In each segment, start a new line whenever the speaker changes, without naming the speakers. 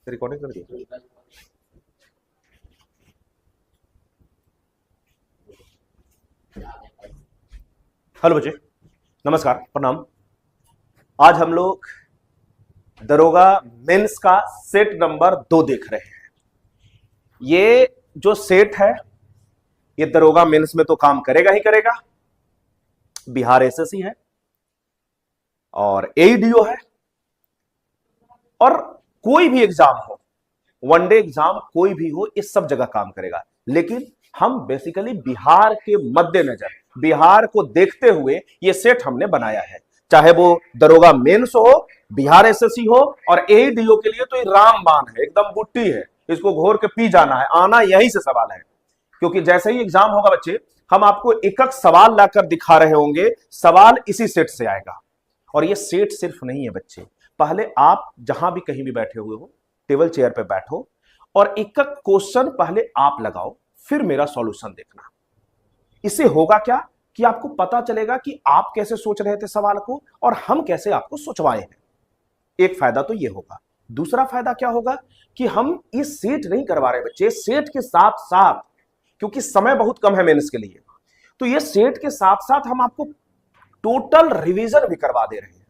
Recording कर दी। Hello बच्चे, नमस्कार, प्रणाम। आज हम लोग दरोगा मेंस का सेट नंबर 2 देख रहे हैं। ये जो सेट है ये दरोगा मेंस में तो काम करेगा ही करेगा। बिहार एसएससी है और एईडीओ है और कोई भी एग्जाम हो, वनडे एग्जाम कोई भी हो, इस सब जगह काम करेगा। लेकिन हम बेसिकली बिहार के मद्देनजर, बिहार को देखते हुए ये सेट हमने बनाया है। चाहे वो दरोगा मेंस हो, बिहार एसएससी हो और एईडीओ के लिए तो ये रामबाण है, एकदम बुट्टी है, इसको घोर के पी जाना है। आना यहीं से सवाल है, क्योंकि जैसे ही एग्जाम होगा बच्चे, हम आपको एक एक सवाल लाकर दिखा रहे होंगे। सवाल इसी सेट से आएगा। और ये सेट सिर्फ नहीं है बच्चे, पहले आप जहां भी कहीं भी बैठे हुए हो, टेबल चेयर पे बैठो और एक एक क्वेश्चन पहले आप लगाओ, फिर मेरा सॉल्यूशन देखना। इससे होगा क्या कि आपको पता चलेगा कि आप कैसे सोच रहे थे सवाल को और हम कैसे आपको सोचवाए हैं। एक फायदा तो ये होगा। दूसरा फायदा क्या होगा कि हम ये सेट नहीं करवा रहे बच्चे, सेट के साथ साथ, क्योंकि समय बहुत कम है मेंस के लिए, तो ये सेट के साथ साथ हम आपको टोटल रिवीजन भी करवा दे रहे हैं।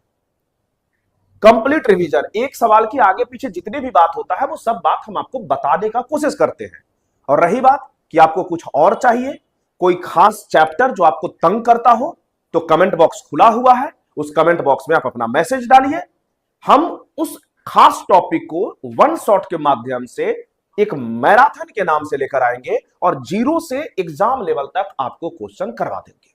कंप्लीट रिवीजन, एक सवाल की आगे पीछे जितनी भी बात होता है वो सब बात हम आपको बताने का कोशिश करते हैं। और रही बात कि आपको कुछ और चाहिए, कोई खास चैप्टर जो आपको तंग करता हो, तो कमेंट बॉक्स खुला हुआ है, उस कमेंट बॉक्स में आप अपना मैसेज डालिए। हम उस खास टॉपिक को वन शॉट के माध्यम से एक मैराथन के नाम से लेकर आएंगे और 0 से एग्जाम लेवल तक आपको क्वेश्चन करवा देंगे।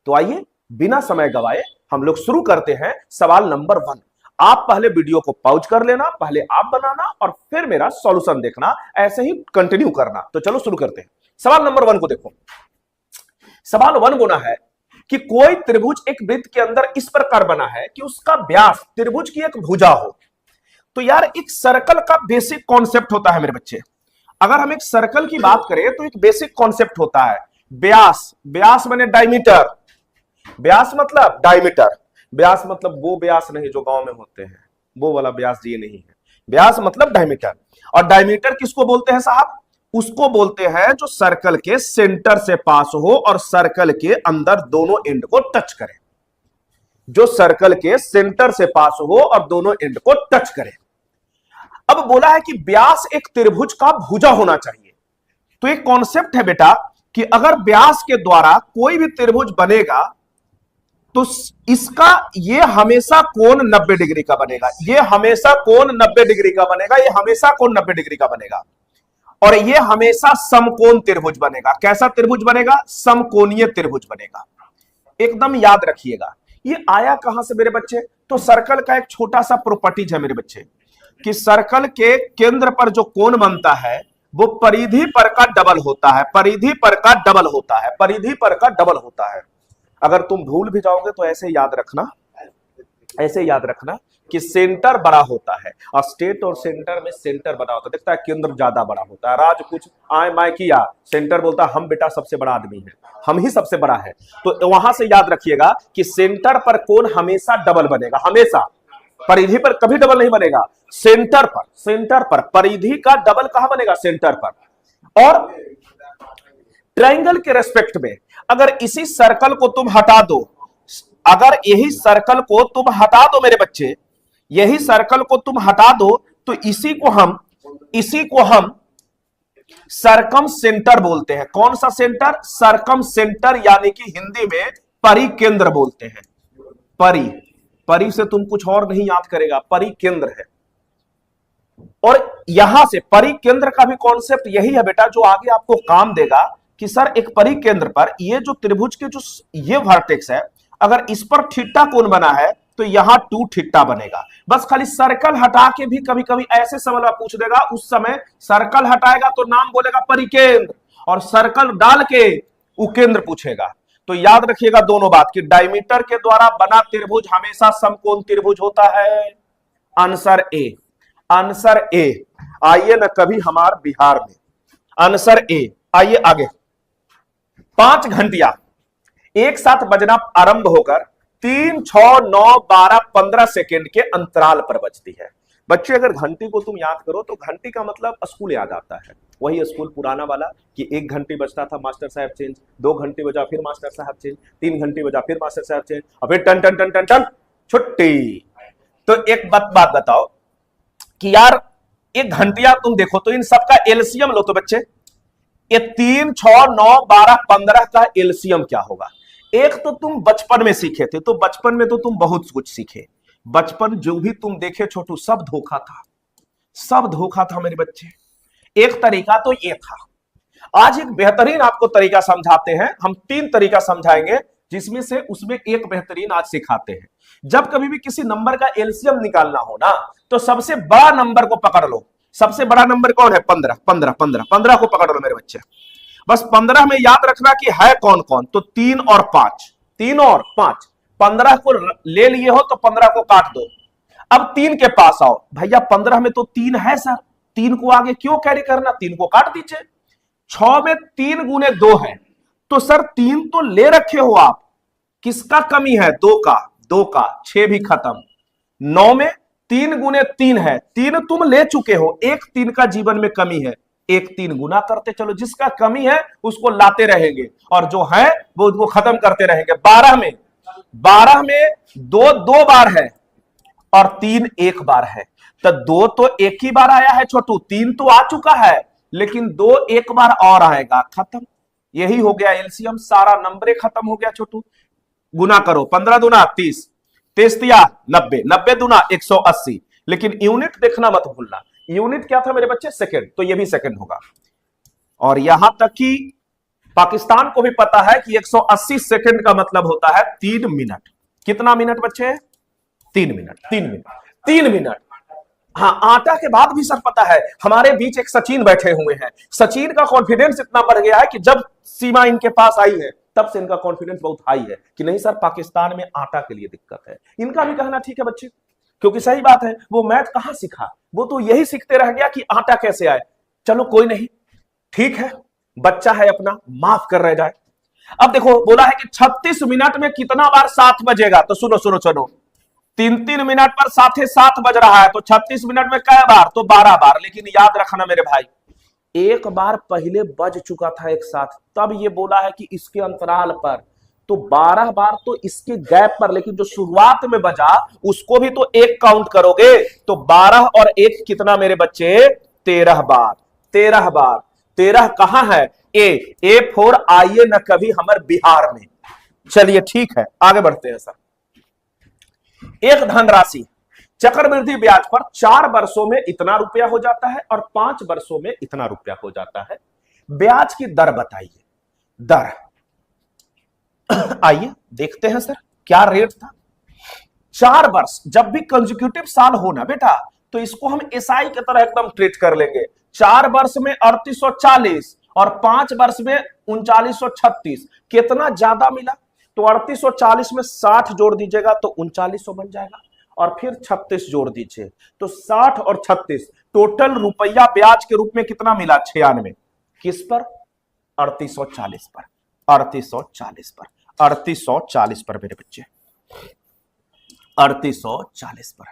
तो आइए बिना समय गवाए हम लोग शुरू करते हैं। सवाल नंबर 1, आप पहले वीडियो को पॉज कर लेना, पहले आप बनाना और फिर मेरा सॉल्यूशन देखना, ऐसे ही कंटिन्यू करना। तो चलो शुरू करते हैं। सवाल नंबर 1 को देखो। सवाल 1 बोला है कि कोई त्रिभुज एक वृत्त के अंदर इस प्रकार बना है कि उसका व्यास त्रिभुज की एक भुजा हो। तो यार एक सर्कल का बेसिक कॉन्सेप्ट होता है मेरे बच्चे। अगर हम एक सर्कल की बात करें तो एक बेसिक कॉन्सेप्ट होता है व्यास। व्यास माने डायमीटर, व्यास मतलब डायमीटर, व्यास मतलब वो व्यास नहीं जो गांव में होते हैं, वो वाला व्यास ये नहीं है। व्यास मतलब डायमीटर। और डायमीटर किसको बोलते हैं साहब? उसको बोलते हैं जो सर्कल के सेंटर से पास हो और सर्कल के अंदर दोनों एंड को टच करे। जो सर्कल के सेंटर से पास हो और दोनों एंड को टच करे। अब बोला है कि व्यास एक त्रिभुज का भुजा होना चाहिए। तो एक कॉन्सेप्ट है बेटा कि अगर व्यास के द्वारा कोई भी त्रिभुज बनेगा तो इसका ये हमेशा कोण 90 डिग्री का बनेगा, ये हमेशा कोण 90 डिग्री का बनेगा, ये हमेशा कोण 90 डिग्री का बनेगा और ये हमेशा समकोण त्रिभुज बनेगा। कैसा त्रिभुज बनेगा? समकोणीय त्रिभुज बनेगा। एकदम याद रखिएगा। ये आया कहां से मेरे बच्चे? तो सर्कल का एक छोटा सा प्रॉपर्टीज है मेरे बच्चे कि सर्कल के केंद्र पर जो कोण बनता है वो परिधि पर का डबल होता है, परिधि पर का डबल होता है, परिधि पर का डबल होता है। अगर तुम भूल भी जाओगे तो ऐसे याद रखना, ऐसे याद रखना कि सेंटर बड़ा होता है और स्टेट और सेंटर में सेंटर बड़ा होता है। देखता है केंद्र ज्यादा बड़ा होता है। राज कुछ आए माय किया, सेंटर बोलता हम बेटा सबसे बड़ा आदमी है, हम ही सबसे बड़ा है। तो वहां से याद रखिएगा कि सेंटर पर कोण हमेशा डबल बनेगा, हमेशा। परिधि पर कभी डबल नहीं बनेगा। सेंटर पर, सेंटर पर परिधि का डबल कहां बनेगा? सेंटर पर। और ट्रायंगल के रेस्पेक्ट में अगर इसी सर्कल को तुम हटा दो, अगर यही सर्कल को तुम हटा दो मेरे बच्चे, यही सर्कल को तुम हटा दो तो इसी को हम सरकम सेंटर बोलते हैं। कौन सा सेंटर? सरकम सेंटर, यानी कि हिंदी में परिकेंद्र बोलते हैं। परी से तुम कुछ और नहीं याद करेगा, परिकेंद्र है। और यहां से परिकेंद्र का भी कॉन्सेप्ट यही है बेटा जो आगे आपको काम देगा कि सर एक परिकेंद्र पर ये जो त्रिभुज के जो ये वर्टेक्स है, अगर इस पर थीटा कोण बना है तो यहां 2 थीटा बनेगा। बस खाली सर्कल हटा के भी कभी कभी ऐसे सवाल पूछ देगा, उस समय सर्कल हटाएगा तो नाम बोलेगा परिकेंद्र और सर्कल डाल के उकेंद्र पूछेगा। तो याद रखिएगा दोनों बात कि डायमीटर के द्वारा बना त्रिभुज हमेशा समकोण त्रिभुज होता है। Answer A, answer A. आइए ना कभी हमारे बिहार में, आंसर ए। आइए आगे। 5 घंटिया एक साथ बजना आरंभ होकर 3, 6, 9, 12, 15 सेकेंड के अंतराल पर बजती है। बच्चे अगर घंटी को तुम याद करो तो घंटी का मतलब स्कूल याद आता है, वही स्कूल पुराना वाला कि 1 घंटी बजता था मास्टर साहब चेंज, 2 घंटे बजा फिर मास्टर साहब चेंज, 3 घंटे बजा फिर मास्टर साहब चेंज, और फिर टन टन टन टन टन छुट्टी। तो एक बात बताओ कि यार 1 घंटिया तुम देखो तो इन सबका एलसीएम लो तो बच्चे, ये 3, 6, 9, 12, 15 का एलसीएम क्या होगा। एक तो तुम बचपन में सीखे थे, तो बचपन में तो तुम बहुत कुछ सीखे, बचपन जो भी तुम देखे छोटू सब धोखा था, सब धोखा था मेरे बच्चे। एक तरीका तो ये था, आज एक बेहतरीन आपको तरीका समझाते हैं, हम 3 तरीका समझाएंगे जिसमें से उसमें एक बेहतरीन आज सिखाते हैं। जब कभी भी किसी नंबर का एलसीएम निकालना हो ना, तो सबसे बड़ा नंबर को पकड़ लो। सबसे बड़ा नंबर कौन है? 15 15 15 15 को पकड़ लो मेरे बच्चे। बस 15 में याद रखना कि है कौन कौन, तो 3 और 5, 3 और 5। 15 को ले लिए हो तो 15 को काट दो। अब 3 के पास आओ भैया, 15 में तो 3 है सर, 3 को आगे क्यों कैरी करना, 3 को काट दीजिए। 6 में 3 गुने 2 है, तो सर 3 तो ले रखे हो आप, किसका कमी है? 2 का, 2 का 6 भी खत्म। 9 में 3 गुने 3 है, 3 तुम ले चुके हो, एक 3 का जीवन में कमी है, एक 3 गुना करते चलो, जिसका कमी है उसको लाते रहेंगे और जो है वो उसको खत्म करते रहेंगे। 12 में 2 2 बार है और 3 1 बार है, तो 2 तो एक ही बार आया है छोटू, 3 तो आ चुका है, लेकिन 2 एक बार और आएगा, खत्म। यही हो गया एलसीएम, सारा नंबर खत्म हो गया छोटू। गुना करो, 15 दूना 30, 30 तिया 90, 90 दूना 180, लेकिन यूनिट देखना मत भूलना। यूनिट क्या था मेरे बच्चे? सेकंड, तो ये भी सेकंड होगा। और यहां तक कि पाकिस्तान को भी पता है कि 180 सेकंड का मतलब होता है 3 मिनट। कितना मिनट बच्चे? 3 मिनट, 3 मिनट, 3 मिनट। हाँ, आटा के बाद भी सर पता है, हमारे बीच एक सचिन बैठे हुए हैं, सचिन का कॉन्फिडेंस इतना बढ़ गया है कि जब सीमा इनके पास आई है तब से इनका कॉन्फिडेंस बहुत हाई है कि नहीं सर पाकिस्तान में आटा के लिए दिक्कत है। इनका भी कहना ठीक है बच्चे, क्योंकि सही बात है, वो मैथ कहां सीखा, वो तो यही सीखते रह गया कि आटा कैसे आए। चलो कोई नहीं, ठीक है, बच्चा है अपना, माफ कर रह जाए। अब देखो बोला है कि 36 मिनट में कितना बार 7 बजेगा, तो सुनो सुनो सुनो, 3-3 मिनट पर साथे 7 बज रहा है, तो 36 मिनट में कै बार? तो 12 बार। लेकिन याद रखना मेरे भाई, एक बार पहले बज चुका था एक साथ, तब ये बोला है कि इसके अंतराल पर, तो 12 बार तो इसके गैप पर, लेकिन जो शुरुआत में बजा उसको भी तो एक काउंट करोगे, तो 12 और 1 कितना मेरे बच्चे? 13 बार। 13 बार, 13 कहां है? ए फोर आइए न कभी हमारे बिहार में। चलिए ठीक है, आगे बढ़ते हैं सर। एक धनराशि चक्रवृद्धि ब्याज पर 4 वर्षों में इतना रुपया हो जाता है और 5 वर्षों में इतना रुपया हो जाता है। ब्याज की दर बताइए। दर आइए देखते हैं सर, क्या रेट था। 4 वर्ष, जब भी कंसेक्यूटिव साल हो ना बेटा, तो इसको हम एसआई की तरह एकदम ट्रीट कर लेंगे। 4 वर्ष में 3840 और 5 वर्ष में 3936, कितना ज्यादा मिला? तो 3840 में 60 जोड़ दीजिएगा तो 3900 बन जाएगा, और फिर 36 जोड़ दीजिए तो 60 और 36, टोटल रुपया ब्याज के रूप में कितना मिला? 96। किस पर? 3840 पर, 3840 पर, 3840 पर मेरे बच्चे, 3840 पर।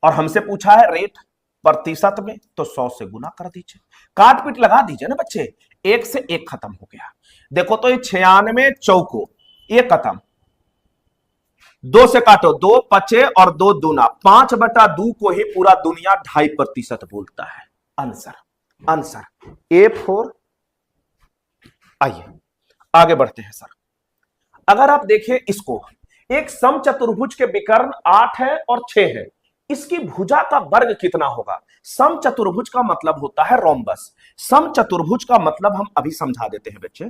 और हमसे पूछा है रेट प्रतिशत में, तो 100 से गुना कर दीजिए, काट पीट लगा दीजिए ना बच्चे, 1 से 1 खत्म हो गया। देखो तो ये 96 चौको, ये खत्म, 2 से काटो, 2 पचे और 2 दूना, 5/2 को ही पूरा दुनिया 2.5% बोलता है। Answer answer A4। आइए आगे बढ़ते हैं सर। अगर आप देखें इसको, एक समचतुर्भुज के विकर्ण 8 है और 6 है, इसकी भुजा का वर्ग कितना होगा? समचतुर्भुज का मतलब होता है रोम्बस। समचतुर्भुज का मतलब हम अभी समझा देते हैं बच्चे।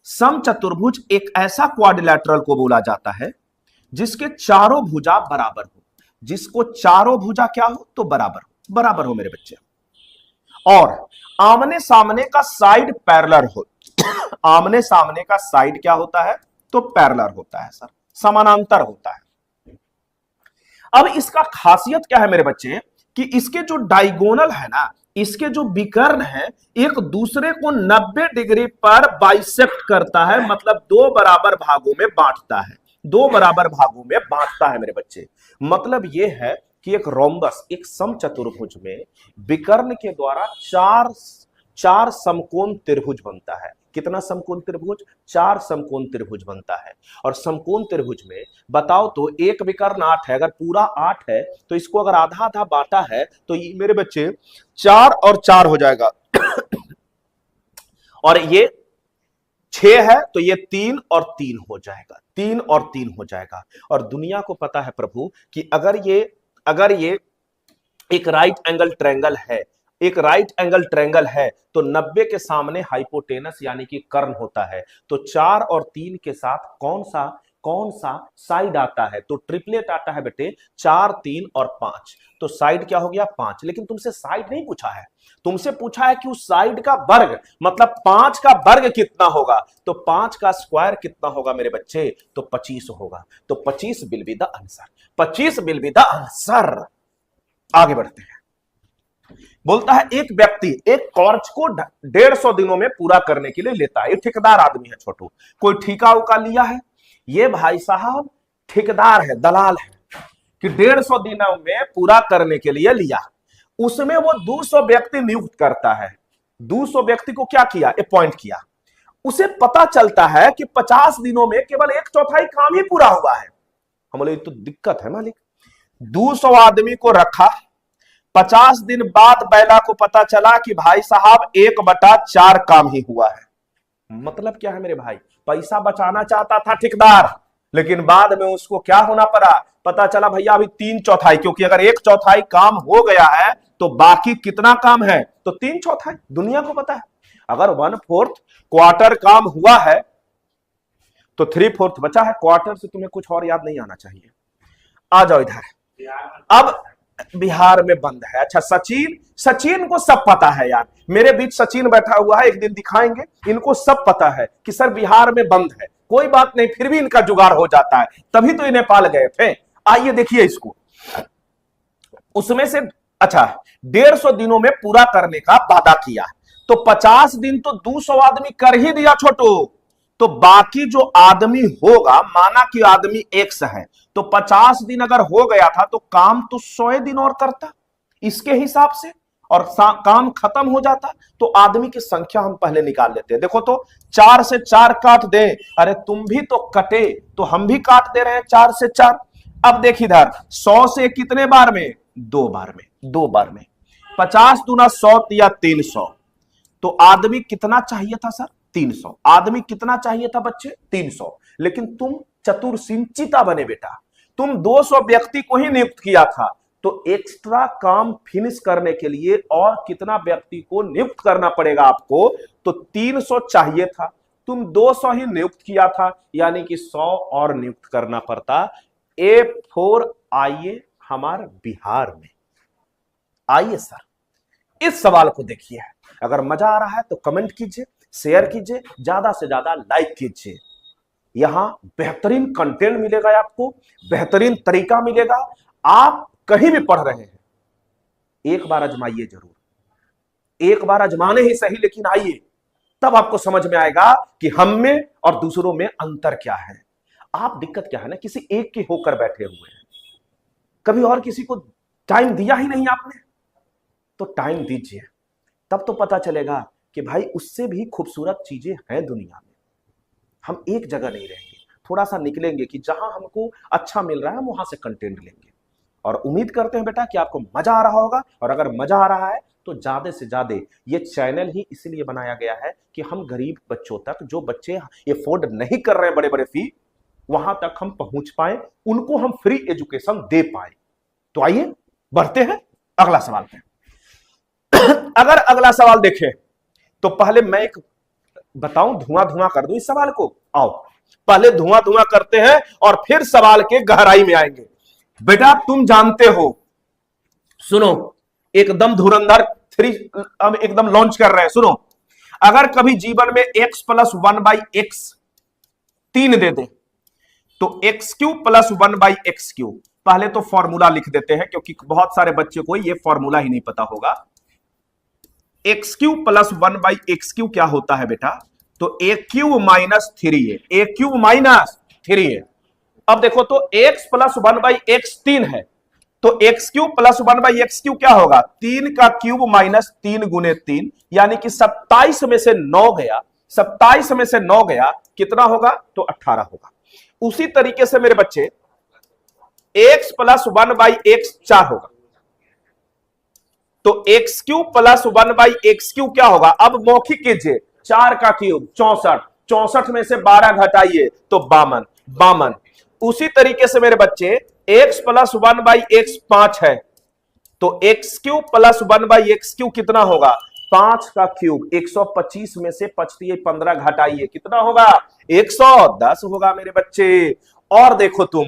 समचतुर्भुज एक ऐसा क्वाड्रिलैटरल को बोला जाता है जिसके चारों भुजा बराबर हो, जिसको चारों भुजा क्या हो? तो बराबर हो मेरे बच्चे, और आमने सामने का साइड पैरेलल हो। आमने सामने का साइड क्या होता है? तो पैरेलल होता है सर, समानांतर होता है। अब इसका खासियत क्या है मेरे बच्चे कि इसके जो डायगोनल है ना, इसके जो विकर्ण है, एक दूसरे को 90 डिग्री पर बाइसेक्ट करता है, मतलब 2 बराबर भागों में बांटता है। दो बराबर भागों में बांटता है मेरे बच्चे। मतलब यह है कि एक रोम्बस, एक समचतुर्भुज में विकर्ण के द्वारा चार समकोण त्रिभुज बनता है। कितना समकोण त्रिभुज? चार समकोण त्रिभुज बनता है। और समकोण त्रिभुज में बताओ तो एक विकर्ण 8 है, अगर पूरा 8 है तो इसको अगर आधा आधा बांटा है तो ये मेरे बच्चे 4 और 4 हो जाएगा और ये 6 है तो ये 3 और 3 हो जाएगा, 3 और 3 हो जाएगा। और दुनिया को पता है प्रभु कि अगर ये एक राइट एंगल ट्रायंगल है, एक राइट एंगल ट्रायंगल है तो 90 के सामने हाइपोटेनस यानी कि कर्ण होता है। तो 4 और 3 के साथ कौन सा साइड आता है? तो ट्रिपलेट आता है बेटे, 4 3 और 5। तो साइड क्या हो गया? 5। लेकिन तुमसे साइड नहीं पूछा है, तुमसे पूछा है कि उस साइड का वर्ग, मतलब 5 का वर्ग कितना होगा। तो 5 का स्क्वायर कितना होगा मेरे बच्चे? तो 25 होगा। तो 25 will be the answer, 25 will be the answer. आगे बढ़ते हैं। बोलता है एक व्यक्ति एक कर्ज को 150 दिनों में पूरा करने के लिए लेता है। ये ठेकेदार आदमी है छोटू, कोई ठेका उका लिया है? ये भाई साहब ठेकेदार है, दलाल है कि 150 दिनों में पूरा करने के लिए लिया। उसमें वो 200 व्यक्ति नियुक्त करता है। 200 व्यक्ति को क्या किया? अपॉइंट किया। उसे पता चलता है कि 50 दिनों में केवल 1/4 काम ही पूरा हुआ है। हम बोले तो दिक्कत है मालिक। 200 आदमी को रखा, 50 दिन बाद बैला को पता चला कि भाई साहब 1/4 काम ही हुआ है। मतलब क्या है मेरे भाई? पैसा बचाना चाहता था ठेकेदार, लेकिन बाद में उसको क्या होना पड़ा? पता चला भैया अभी 3/4, क्योंकि अगर 1/4 काम हो गया है तो बाकी कितना काम है? तो 3/4। दुनिया को पता है अगर 1/4 क्वार्टर काम हुआ है तो 3/4 बचा है। क्वार्टर से तुम्हें कुछ और याद नहीं आना चाहिए। आ जाओ इधर। अब बिहार में बंद है। अच्छा सचिन को सब पता है यार, मेरे बीच सचिन बैठा हुआ है, एक दिन दिखाएंगे। इनको सब पता है कि सर बिहार में बंद है, कोई बात नहीं, फिर भी इनका जुगाड़ हो जाता है, तभी तो ये नेपाल गए थे। आइए देखिए इसको। उसमें से अच्छा 150 दिनों में पूरा करने का वादा किया, तो 50 दिन तो 200 आदमी कर ही दिया छोटू। तो बाकी जो आदमी होगा, माना कि आदमी X है, तो 50 दिन अगर हो गया था तो काम तो 100 दिन और करता इसके हिसाब से, और काम खत्म हो जाता। तो आदमी की संख्या हम पहले निकाल लेते हैं। देखो तो 4 से 4 काट दे, अरे तुम भी तो कटे तो हम भी काट दे रहे हैं 4 से 4। अब देख इधर 100 से कितने बार में? 2 बार में, 2 बार में। 50 दूना 100 या 300। तो आदमी कितना चाहिए था सर? 300। आदमी कितना चाहिए था बच्चे? 300। लेकिन तुम चतुर सिंचिता बने बेटा, तुम 200 व्यक्ति को ही नियुक्त किया था, तो एक्स्ट्रा काम फिनिश करने के लिए और कितना व्यक्ति को नियुक्त करना पड़ेगा आपको? तो 300 चाहिए था, तुम 200 ही नियुक्त किया था, यानी कि 100 और नियुक्त करना पड़ता। A4 आइए हमारे बिहार में। आइए सर इस सवाल को देखिए। अगर मजा आ रहा है तो कमेंट कीजिए, शेयर कीजिए, ज्यादा से ज्यादा लाइक कीजिए। यहां बेहतरीन कंटेंट मिलेगा आपको, बेहतरीन तरीका मिलेगा। आप कहीं भी पढ़ रहे हैं, एक बार आजमाइए जरूर, एक बार आजमाने ही सही, लेकिन आइए, तब आपको समझ में आएगा कि हम में और दूसरों में अंतर क्या है। आप दिक्कत क्या है ना, किसी एक के होकर बैठे हुए हैं, कभी और किसी को टाइम दिया ही नहीं आपने। तो टाइम दीजिए, तब तो पता चलेगा कि भाई उससे भी खूबसूरत चीजें हैं दुनिया में। हम एक जगह नहीं रहेंगे, थोड़ा सा निकलेंगे कि जहां हमको अच्छा मिल रहा है हम वहां से कंटेंट लेंगे। और उम्मीद करते हैं बेटा कि आपको मजा आ रहा होगा। और अगर मजा आ रहा है तो ज्यादा से ज्यादा, ये चैनल ही इसलिए बनाया गया है कि हम गरीब बच्चों तक, जो बच्चे ये अफोर्ड नहीं कर रहे हैं बड़े बड़े फी, वहां तक हम पहुंच पाए, उनको हम फ्री एजुकेशन दे पाए। तो आइए बढ़ते हैं अगला सवाल पे। अगर अगला सवाल देखें तो पहले मैं एक बताऊं, धुआं कर दूं इस सवाल को। आओ पहले धुआं करते हैं और फिर सवाल के गहराई में आएंगे। बेटा तुम जानते हो, सुनो, एकदम धुरंधर 3 अब एकदम लॉन्च कर रहे हैं। सुनो, अगर कभी जीवन में x + 1/x 3 दे दे तो x³ + 1/x³। पहले तो फॉर्मूला लिख देते हैं, क्योंकि बहुत सारे बच्चे को ये फॉर्मूला ही नहीं पता होगा। x³ + 1/x³ क्या होता है बेटा? तो a³ - 3a, a³ - 3a, अब देखो तो x प्लस 1/x 3 है, तो x cube plus 1/x cube क्या होगा, 3 का क्यूब माइनस 3 गुने 3, यानी कि 27 में से 9 गया, 27 में से 9 गया, कितना होगा, तो 18 होगा। उसी तरीके से मेरे बच्चे x प्लस 1/x 4 होगा, तो x cube plus 1/x cube क्या होगा, अब मौखिक कीजिए, 4 का क्यूब 64, 64 में से 12 घटाइए तो 52, 52। उसी तरीके से मेरे बच्चे x प्लस 1/x 5 है, तो x cube plus 1/x cube कितना होगा, 5 का क्यूब, 125 में से 15 घटाइए, कितना होगा, 110 होगा मेरे बच्चे। और देखो तुम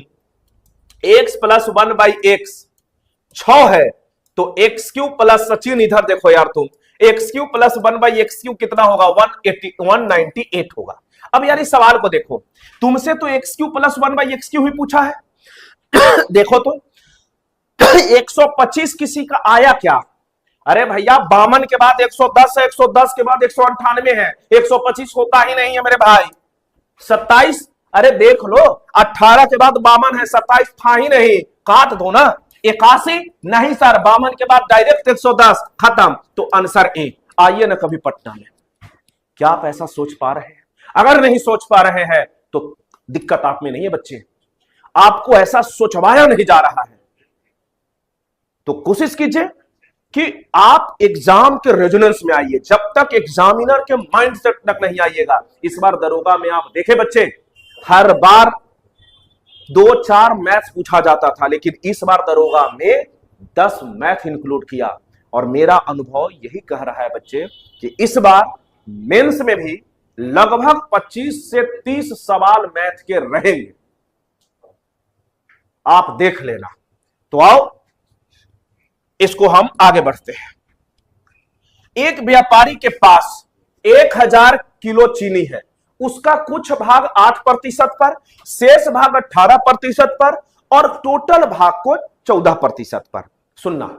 x प्लस 1/x 6 है, तो एक्स क्यूब प्लस, सचिन इधर देखो यार तुम, x cube plus 1/x cube कितना होगा, 198 होगा। अब यार इस सवाल को देखो, तुमसे तो x cube plus 1/x cube ही पूछा है देखो तो 125 किसी का आया क्या, अरे भैया 52 के बाद 110 है, 110 के बाद 198 है, 125 होता ही नहीं है मेरे भाई। 27, अरे देख लो 18 के बाद 52 है, 27 था ही नहीं, काट दो ना, 81 नहीं सर, 52 के बाद डायरेक्ट 110, खत्म, तो आंसर ए। आइए ना कभी पटना में, क्या आप ऐसा सोच पा रहे हैं, अगर नहीं सोच पा रहे हैं तो दिक्कत आप में नहीं है बच्चे, आपको ऐसा सोचवाया नहीं जा रहा है। तो कोशिश कीजिए कि आप एग्जाम के रेजोनेंस में आइए, जब तक एग्जामिनर के माइंडसेट तक नहीं आइएगा। इस बार दरोगा में आप देखे बच्चे, हर बार 2-4 मैथ्स पूछा जाता था, लेकिन इस बार दरोगा में 10 मैथ इंक्लूड किया, और मेरा अनुभव यही कह रहा है बच्चे कि इस बार मेंस में भी लगभग 25 से 30 सवाल मैथ के रहेंगे, आप देख लेना। तो आओ इसको हम आगे बढ़ते हैं। एक व्यापारी के पास 1000 किलो चीनी है, उसका कुछ भाग 8% पर, शेष भाग 18% पर, और टोटल भाग को 14% पर। सुनना,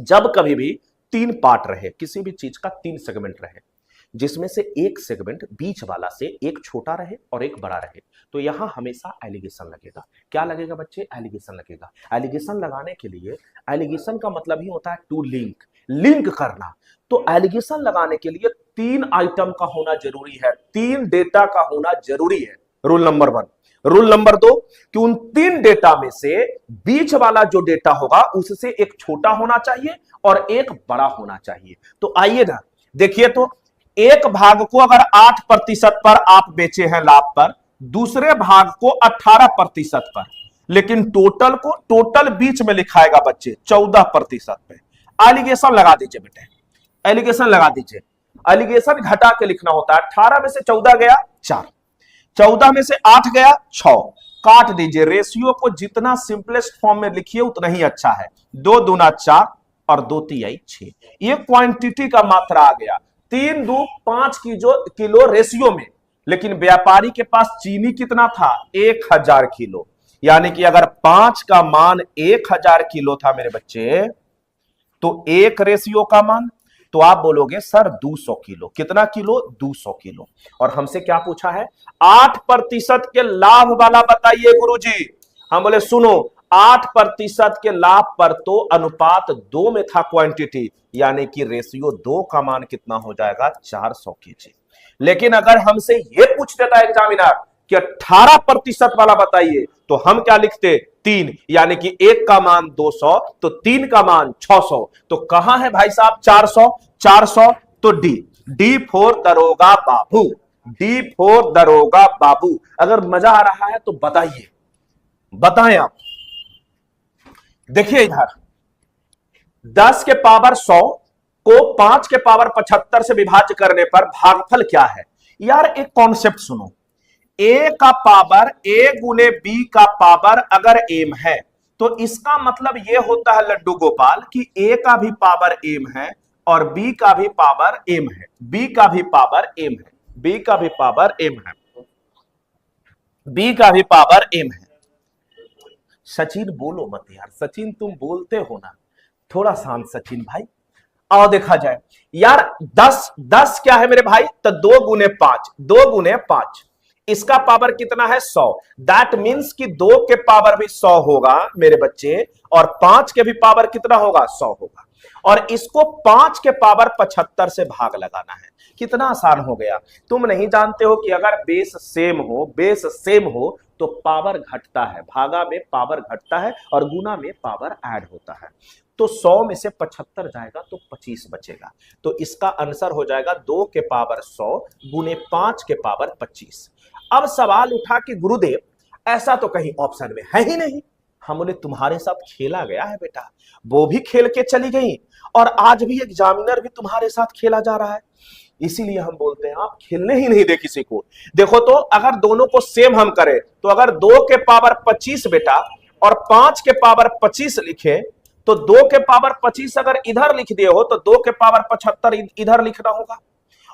जब कभी भी 3 पार्ट रहे, किसी भी चीज का 3 सेगमेंट रहे, जिसमें से एक सेगमेंट बीच वाला से एक छोटा रहे और एक बड़ा रहे, तो यहां हमेशा एलिगेशन लगेगा। क्या लगेगा बच्चे, एलिगेशन लगेगा। एलिगेशन लगाने के लिए, एलिगेशन का मतलब ही होता है टू लिंक, लिंक करना। तो एलिगेशन लगाने के लिए 3 आइटम का होना जरूरी है, 3 डेटा का होना जरूरी है, रूल नंबर 1। रूल नंबर 2 कि उन 3 डेटा में से बीच वाला जो डेटा होगा उससे एक छोटा होना चाहिए और एक बड़ा होना चाहिए। तो आइए ना देखिए, तो एक भाग को अगर 8% पर आप बेचे हैं लाभ पर, दूसरे भाग को 18% पर, लेकिन टोटल को, टोटल बीच में लिखाएगा बच्चे 14% पे। एलिगेशन लगा दीजिए बेटे, एलिगेशन लगा दीजिए। एलिगेशन घटा के लिखना होता है, 18 में से 14 गया 4, 14 में से 8 गया 6, काट दीजिए। रेशियो को जितना सिंपलेस्ट फॉर्म में लिखिए उतना ही अच्छा है। 2 दूना 4 और 2 तिहाई 6, ये क्वांटिटी का मात्रा आ गया। 3 2 5 की जो किलो रेशियो में, लेकिन व्यापारी के पास चीनी कितना था, 1000 किलो, यानी कि अगर 5 का मान 1000 किलो था मेरे बच्चे, तो 1 रेशियो का मान, तो आप बोलोगे सर 200 किलो। कितना किलो, 200 किलो। और हमसे क्या पूछा है, 8% के लाभ वाला बताइए गुरुजी। हम बोले सुनो, 8% के लाभ पर तो अनुपात 2 में था क्वांटिटी, यानी कि रेशियो 2 का मान कितना हो जाएगा, 400 केजी। लेकिन अगर हमसे यह पूछ देता एग्जामिनर कि 18% वाला बताइए, तो हम क्या लिखते, 3, यानी कि 1 का मान 200, तो 3 का मान 600। तो कहां है भाई साहब 400, 400, तो डी फॉर दरोगा बाबू, डी फॉर दरोगा बाबू। अगर मजा आ रहा है तो बताइए, बताएं आप। देखिए इधर 10 के पावर 100 को 5 के पावर 75 से विभाज्य करने पर भागफल क्या है। यार एक कॉन्सेप्ट सुनो, a का पावर a गुने b का पावर अगर m है, तो इसका मतलब यह होता है लड्डू गोपाल कि a का भी पावर m है और b का भी पावर m है, b का भी पावर m है, b का भी पावर m है, b का भी पावर m है। सचिन बोलो मत यार, सचिन तुम बोलते हो ना, थोड़ा शांत सचिन भाई। आओ देखा जाए यार, 10 क्या है मेरे भाई, तो 2 गुने 5, 2 गुने 5, इसका पावर कितना है 100। दैट मीन्स कि 2 के पावर भी 100 होगा मेरे बच्चे, और 5 के भी पावर कितना होगा 100 होगा, और इसको 5 के पावर 75 से भाग लगाना है। कितना आसान हो गया। तुम नहीं जानते हो कि अगर बेस सेम हो तो पावर घटता है, भागा में पावर घटता है और गुना में पावर ऐड होता है। तो 100 में से 75 जाएगा तो 25 बचेगा। तो इसका आंसर हो जाएगा 2 के पावर 100 गुने 5 के पावर 25। अब सवाल उठा कि गुरुदेव ऐसा तो कहीं ऑप्शन में है ही नहीं। हम बोले तुम्हारे साथ खेला गया है बेटा, वो भी खेल के चली गई और आज भी एग्जामिनर भी तुम्हारे साथ खेला जा रहा है। इसीलिए हम बोलते हैं आप खेलने ही नहीं दे किसी को। देखो तो अगर दोनों को सेम हम करें तो अगर 2 के पावर 25 बेटा और 5 के पावर 25 लिखे तो 2 के पावर 25 अगर इधर लिख दिए हो तो 2 के पावर 75 इधर लिखना होगा।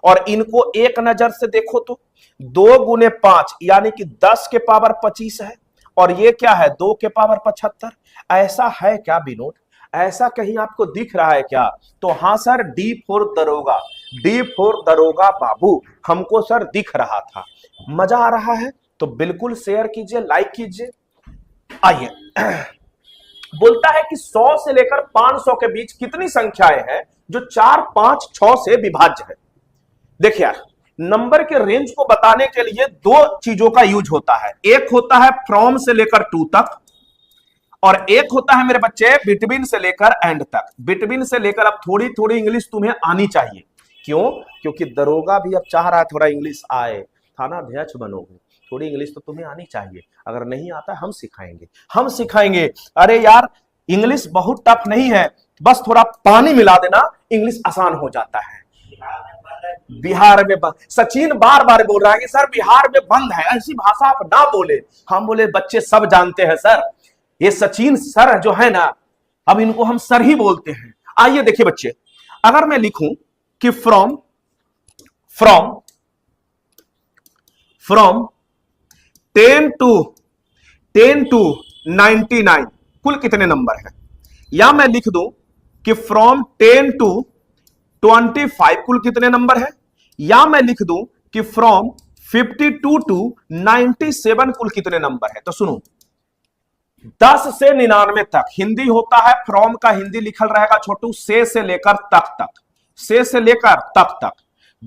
और इनको एक नजर से देखो तो 2 गुने 5 यानी कि 10 के पावर 25 है, और ये क्या है 2 के पावर 75। ऐसा है क्या विनोद, ऐसा कहीं आपको दिख रहा है क्या? तो हाँ सर, डी फोर दरोगा बाबू हमको सर दिख रहा था। मजा आ रहा है तो बिल्कुल शेयर कीजिए, लाइक कीजिए। आइए बोलता है कि 100 से लेकर 500 के बीच कितनी संख्याएं हैं जो 4, 5, 6 से विभाज्य है। देखिए यार, नंबर के रेंज को बताने के लिए 2 चीजों का यूज होता है। एक होता है फ्रॉम से लेकर टू तक, और एक होता है मेरे बच्चे बिटवीन से लेकर एंड तक। बिटवीन से लेकर, अब थोड़ी थोड़ी इंग्लिश तुम्हें आनी चाहिए। क्यों? क्योंकि दरोगा भी अब चाह रहा है थोड़ा इंग्लिश आए, थाना अध्यक्ष बनोगे, थोड़ी इंग्लिश तो तुम्हें आनी चाहिए। अगर नहीं आता हम सिखाएंगे। अरे यार इंग्लिश बहुत टफ नहीं है, बस थोड़ा पानी मिला देना, इंग्लिश आसान हो जाता है। बिहार में बंद, सचिन बार बार बोल रहा है कि सर बिहार में बंद है, ऐसी भाषा आप ना बोले। हम बोले बच्चे सब जानते हैं सर, ये सचिन सर जो है ना, अब इनको हम सर ही बोलते हैं। आइए देखिए बच्चे, अगर मैं लिखूं कि फ्रॉम 10 टू 99 कुल कितने नंबर है, या मैं लिख दूं कि फ्रॉम 10 टू 25 कुल कितने नंबर है, या मैं लिख दूं कि फ्रॉम 52 टू 97 कुल कितने नंबर है। तो सुनो, 10 से 99 तक हिंदी होता है, फ्रॉम का हिंदी लिखल रहेगा छोटू से लेकर तक, से लेकर तक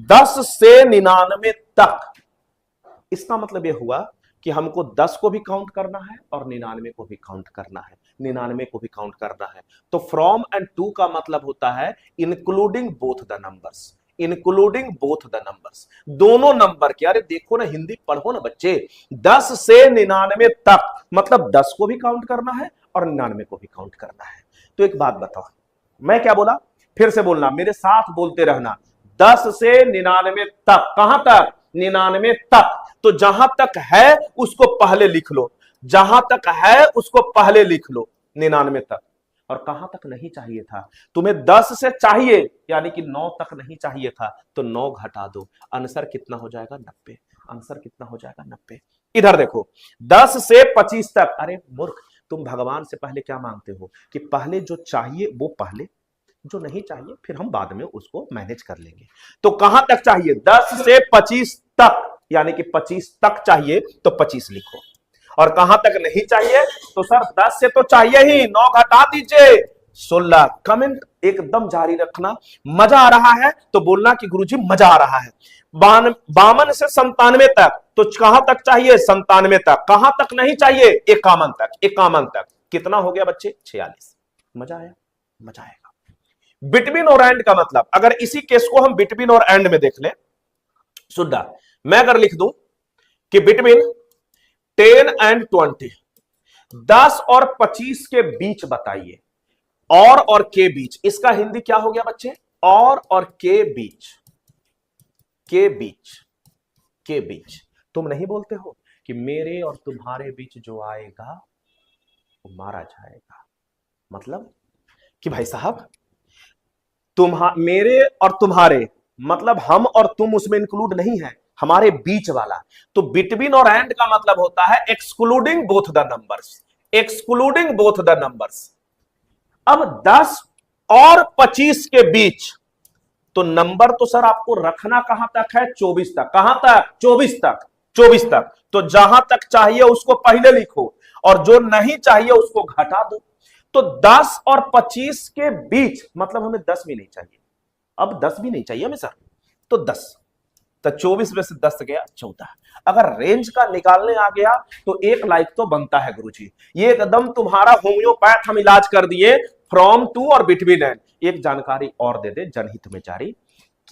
10 से 99 तक। इसका मतलब यह हुआ कि हमको 10 को भी काउंट करना है और 99 को भी काउंट करना है, 99 को भी काउंट करना है। तो फ्रॉम एंड टू का मतलब होता है इंक्लूडिंग बोथ द नंबर्स, दोनों नंबर के। अरे देखो ना, हिंदी पढ़ो ना बच्चे। 10 से 99 तक मतलब 10 को भी काउंट करना है और 99 को भी काउंट करना है। तो एक बात बताओ, मैं क्या बोला, फिर से बोलना, मेरे साथ बोलते रहना। 10 से 99 तक, कहां तक? 99 तक। तो जहां तक है उसको पहले लिख लो, 99 तक। और कहां तक नहीं चाहिए था तुम्हें? 10 से चाहिए, यानी कि 9 तक नहीं चाहिए था, तो 9 घटा दो। आंसर कितना हो जाएगा? 90। इधर देखो, 10 से 25 तक। अरे मूर्ख, तुम भगवान से पहले क्या मांगते हो कि पहले जो चाहिए वो पहले, जो नहीं चाहिए फिर हम बाद में उसको मैनेज कर लेंगे। तो कहां तक चाहिए? 10 से 25 तक, यानी कि 25 तक चाहिए तो 25 लिखो। और कहां तक नहीं चाहिए? तो सर 10 से तो चाहिए ही, 9 घटा दीजिए 16। कमेंट एकदम जारी रखना। मजा आ रहा है तो बोलना कि गुरुजी मजा आ रहा है। 52 से 97 तक, तो कहां तक चाहिए? 97 तक। कहां तक नहीं चाहिए? 51 तक। कितना हो गया बच्चे? 46। मजा आया? मजा आएगा। बिटवीन और एंड का मतलब, अगर इसी केस को हम बिटवीन और एंड में देख लें, सुधा, मैं अगर लिख दूं कि बिटवीन 10 एंड 20, 10 और 25 के बीच बताइए, और के बीच। इसका हिंदी क्या हो गया बच्चे? और के बीच, के बीच। तुम नहीं बोलते हो कि मेरे और तुम्हारे बीच जो आएगा वो मारा जाएगा। मतलब कि भाई साहब मेरे और तुम्हारे मतलब हम और तुम उसमें इंक्लूड नहीं है, हमारे बीच वाला। तो बिटवीन और एंड का मतलब होता है एक्सक्लूडिंग बोथ द नंबर्स, अब 10 और 25 के बीच, तो नंबर तो सर आपको रखना कहां तक है? 24 तक। कहां तक? 24 तक। 24 तक। तो जहां तक चाहिए उसको पहले लिखो और जो नहीं चाहिए उसको घटा दो। तो 10 और 25 के बीच, मतलब हमें 10 भी नहीं चाहिए, अब 10 भी नहीं चाहिए हमें सर, तो 10, तो 24 में से 10 गया 14। अगर रेंज का निकालने आ गया तो 1 लाइक तो बनता है गुरुजी। ये एकदम तुम्हारा होम्योपैथ हम इलाज कर दिए, फ्रॉम टू और बिटवीन एंड। एक जानकारी और दे दे जनहित में जारी,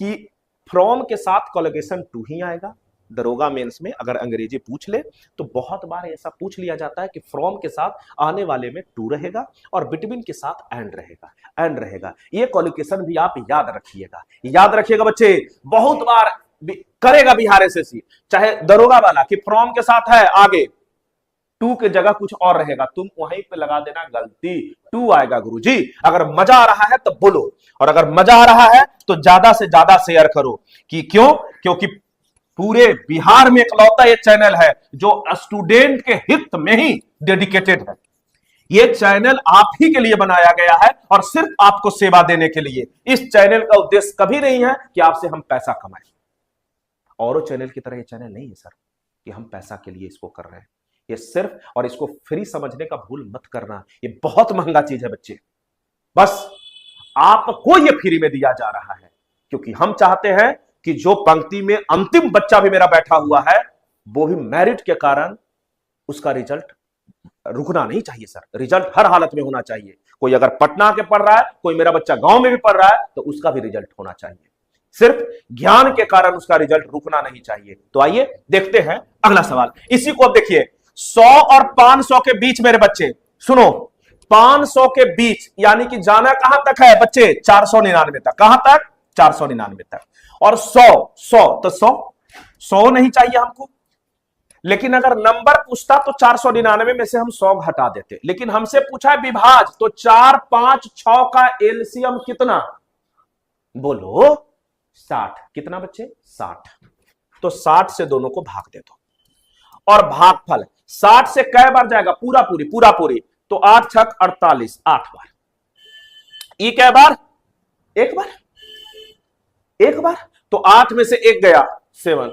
कि फ्रॉम के साथ कोलोकेशन टू ही आएगा। दरोगा मेंस में अगर अंग्रेजी पूछ ले तो बहुत बार ऐसा पूछ लिया जाता है कि फ्रॉम के साथ आने वाले में टू रहेगा और बिटवीन के साथ एंड रहेगा, एंड रहेगा। ये कोलोकेशन भी आप याद रखिएगा, याद रखिएगा बच्चे। बहुत बार करेगा बिहार एसएससी चाहे दरोगा वाला कि फ्रॉम के साथ है आगे टू के जगह कुछ और रहेगा, तुम वहीं पे लगा देना गलती, टू आएगा गुरुजी। अगर मजा आ रहा है तो बोलो, और अगर मजा आ रहा है तो ज्यादा से ज्यादा शेयर करो। कि क्यों? क्योंकि पूरे बिहार में इकलौता ये चैनल है जो स्टूडेंट के हित में ही डेडिकेटेड है। ये चैनल आप ही के लिए बनाया गया है और सिर्फ आपको सेवा देने के लिए। इस चैनल का उद्देश्य कभी नहीं है कि आपसे हम पैसा कमाएं। औरों चैनल की तरह ये चैनल नहीं है सर कि हम पैसा के लिए इसको कर रहे हैं। ये सिर्फ, और इसको फ्री समझने का भूल मत करना, ये बहुत महंगा चीज है बच्चे। बस आपको ये फ्री में दिया जा रहा है क्योंकि हम चाहते हैं कि जो पंक्ति में अंतिम बच्चा भी मेरा बैठा हुआ है वो भी मेरिट के कारण उसका रिजल्ट रुकना नहीं चाहिए सर। रिजल्ट हर हालत में होना चाहिए। कोई अगर पटना के पढ़ रहा है, कोई मेरा बच्चा गांव में भी पढ़ रहा है, तो उसका भी रिजल्ट होना चाहिए। सिर्फ ज्ञान के कारण उसका रिजल्ट रुकना नहीं चाहिए। तो आइए देखते हैं अगला सवाल। इसी को अब देखिए, 100 और 500 के बीच मेरे बच्चे सुनो, 500 के बीच यानी कि जाना कहां तक है बच्चे? 499 तक। कहां तक? 499 तक। और 100 तो 100 नहीं चाहिए हमको। लेकिन अगर नंबर पूछता तो 499 में से हम 100 घटा देते। लेकिन हमसे पूछा है विभाज, तो 4 5 6 का एलसीएम कितना? बोलो 60। कितना बच्चे? 60। तो 60 से दोनों को भाग दे दो और भागफल 60 से कै बार जाएगा? पूरा पूरी। तो 8 छक 48, 8 बार। ई कै बार? एक बार। तो 8 में से एक गया 7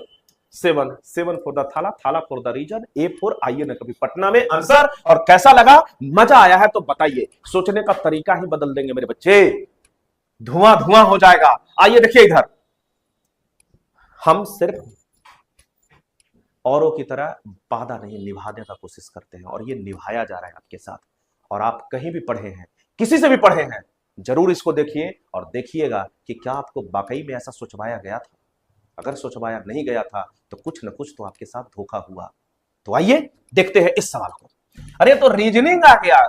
for the Thala for the reason, A for आइए ना कभी पटना में आंसर। और कैसा लगा? मजा आया है तो बताइए। सोचने का तरीका ही बदल देंगे मेरे बच्चे, धुआं हो जाएगा। आइए देखिए इधर, हम सिर्फ औरों की तरह वादा नहीं निभाने का कोशिश करते हैं और ये निभाया जा रहा है आपके साथ। और आप कहीं भी पढ़े हैं, किसी से भी पढ़े हैं, जरूर इसको देखिए और देखिएगा कि क्या आपको वाकई में ऐसा सोचवाया गया था। अगर सोचवाया नहीं गया था तो कुछ न कुछ तो आपके साथ धोखा हुआ। तो आइए देखते हैं इस सवाल को। अरे तो रीजनिंग आ गया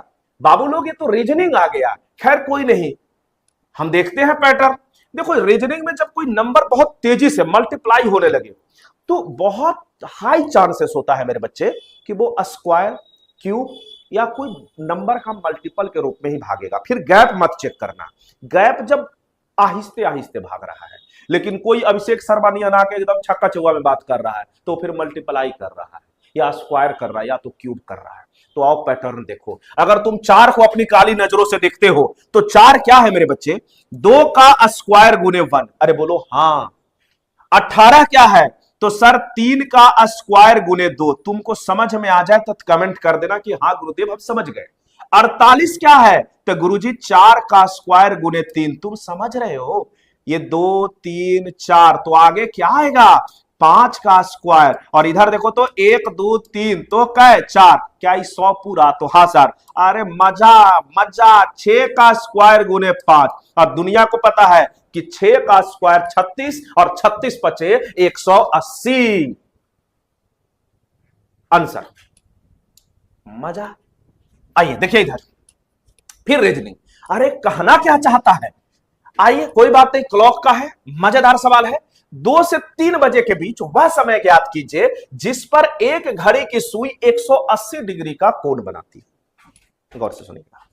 बाबू लोग, ये तो रीजनिंग आ गया। खैर कोई नहीं, हम देखते हैं पैटर्न। देखो रीजनिंग में जब कोई नंबर बहुत तेजी से मल्टीप्लाई होने लगे तो बहुत हाई चांसेस होता है मेरे बच्चे कि वो स्क्वायर, क्यूब या कोई नंबर का मल्टीपल के रूप में ही भागेगा। फिर गैप मत चेक करना, गैप जब आहिस्ते आहिस्ते भाग रहा है। लेकिन कोई अभिषेक शर्मा नहीं आना के एकदम छक्का चौवा में बात कर रहा है तो फिर मल्टीप्लाई कर रहा है या स्क्वायर कर रहा है या तो क्यूब कर रहा है। तो आओ पैटर्न देखो। अगर तुम 4 को अपनी काली नजरों से देखते हो तो 4 क्या है मेरे बच्चे? 2 का स्क्वायर गुने 1। अरे बोलो हाँ। 18 क्या है? तो सर 3 का स्क्वायर गुने 2। तुमको समझ में आ जाए तो कमेंट कर देना कि हाँ गुरुदेव हम समझ गए। 48 क्या है? तो गुरुजी 4 का स्क्वायर गुने 3। तुम समझ रहे हो? ये 2 3 4, तो आगे क्या आएगा? 5 का स्क्वायर। और इधर देखो तो 1 2 3 तो क्या? 4। क्या 100 पूरा? तो हाँ सर। अरे मजा 6 का स्क्वायर गुने 5। अब दुनिया को पता है कि 6 का स्क्वायर 36 और 36 पचे 180। आंसर मजा। आइए देखिए इधर फिर रीजनिंग। अरे कहना क्या चाहता है? आइए कोई बात नहीं, क्लॉक का है, मजेदार सवाल है। 2 से 3 बजे के बीच वह समय ज्ञात कीजिए जिस पर एक घड़ी की सुई 180 डिग्री का कोण बनाती है। गौर से सुनिएगा,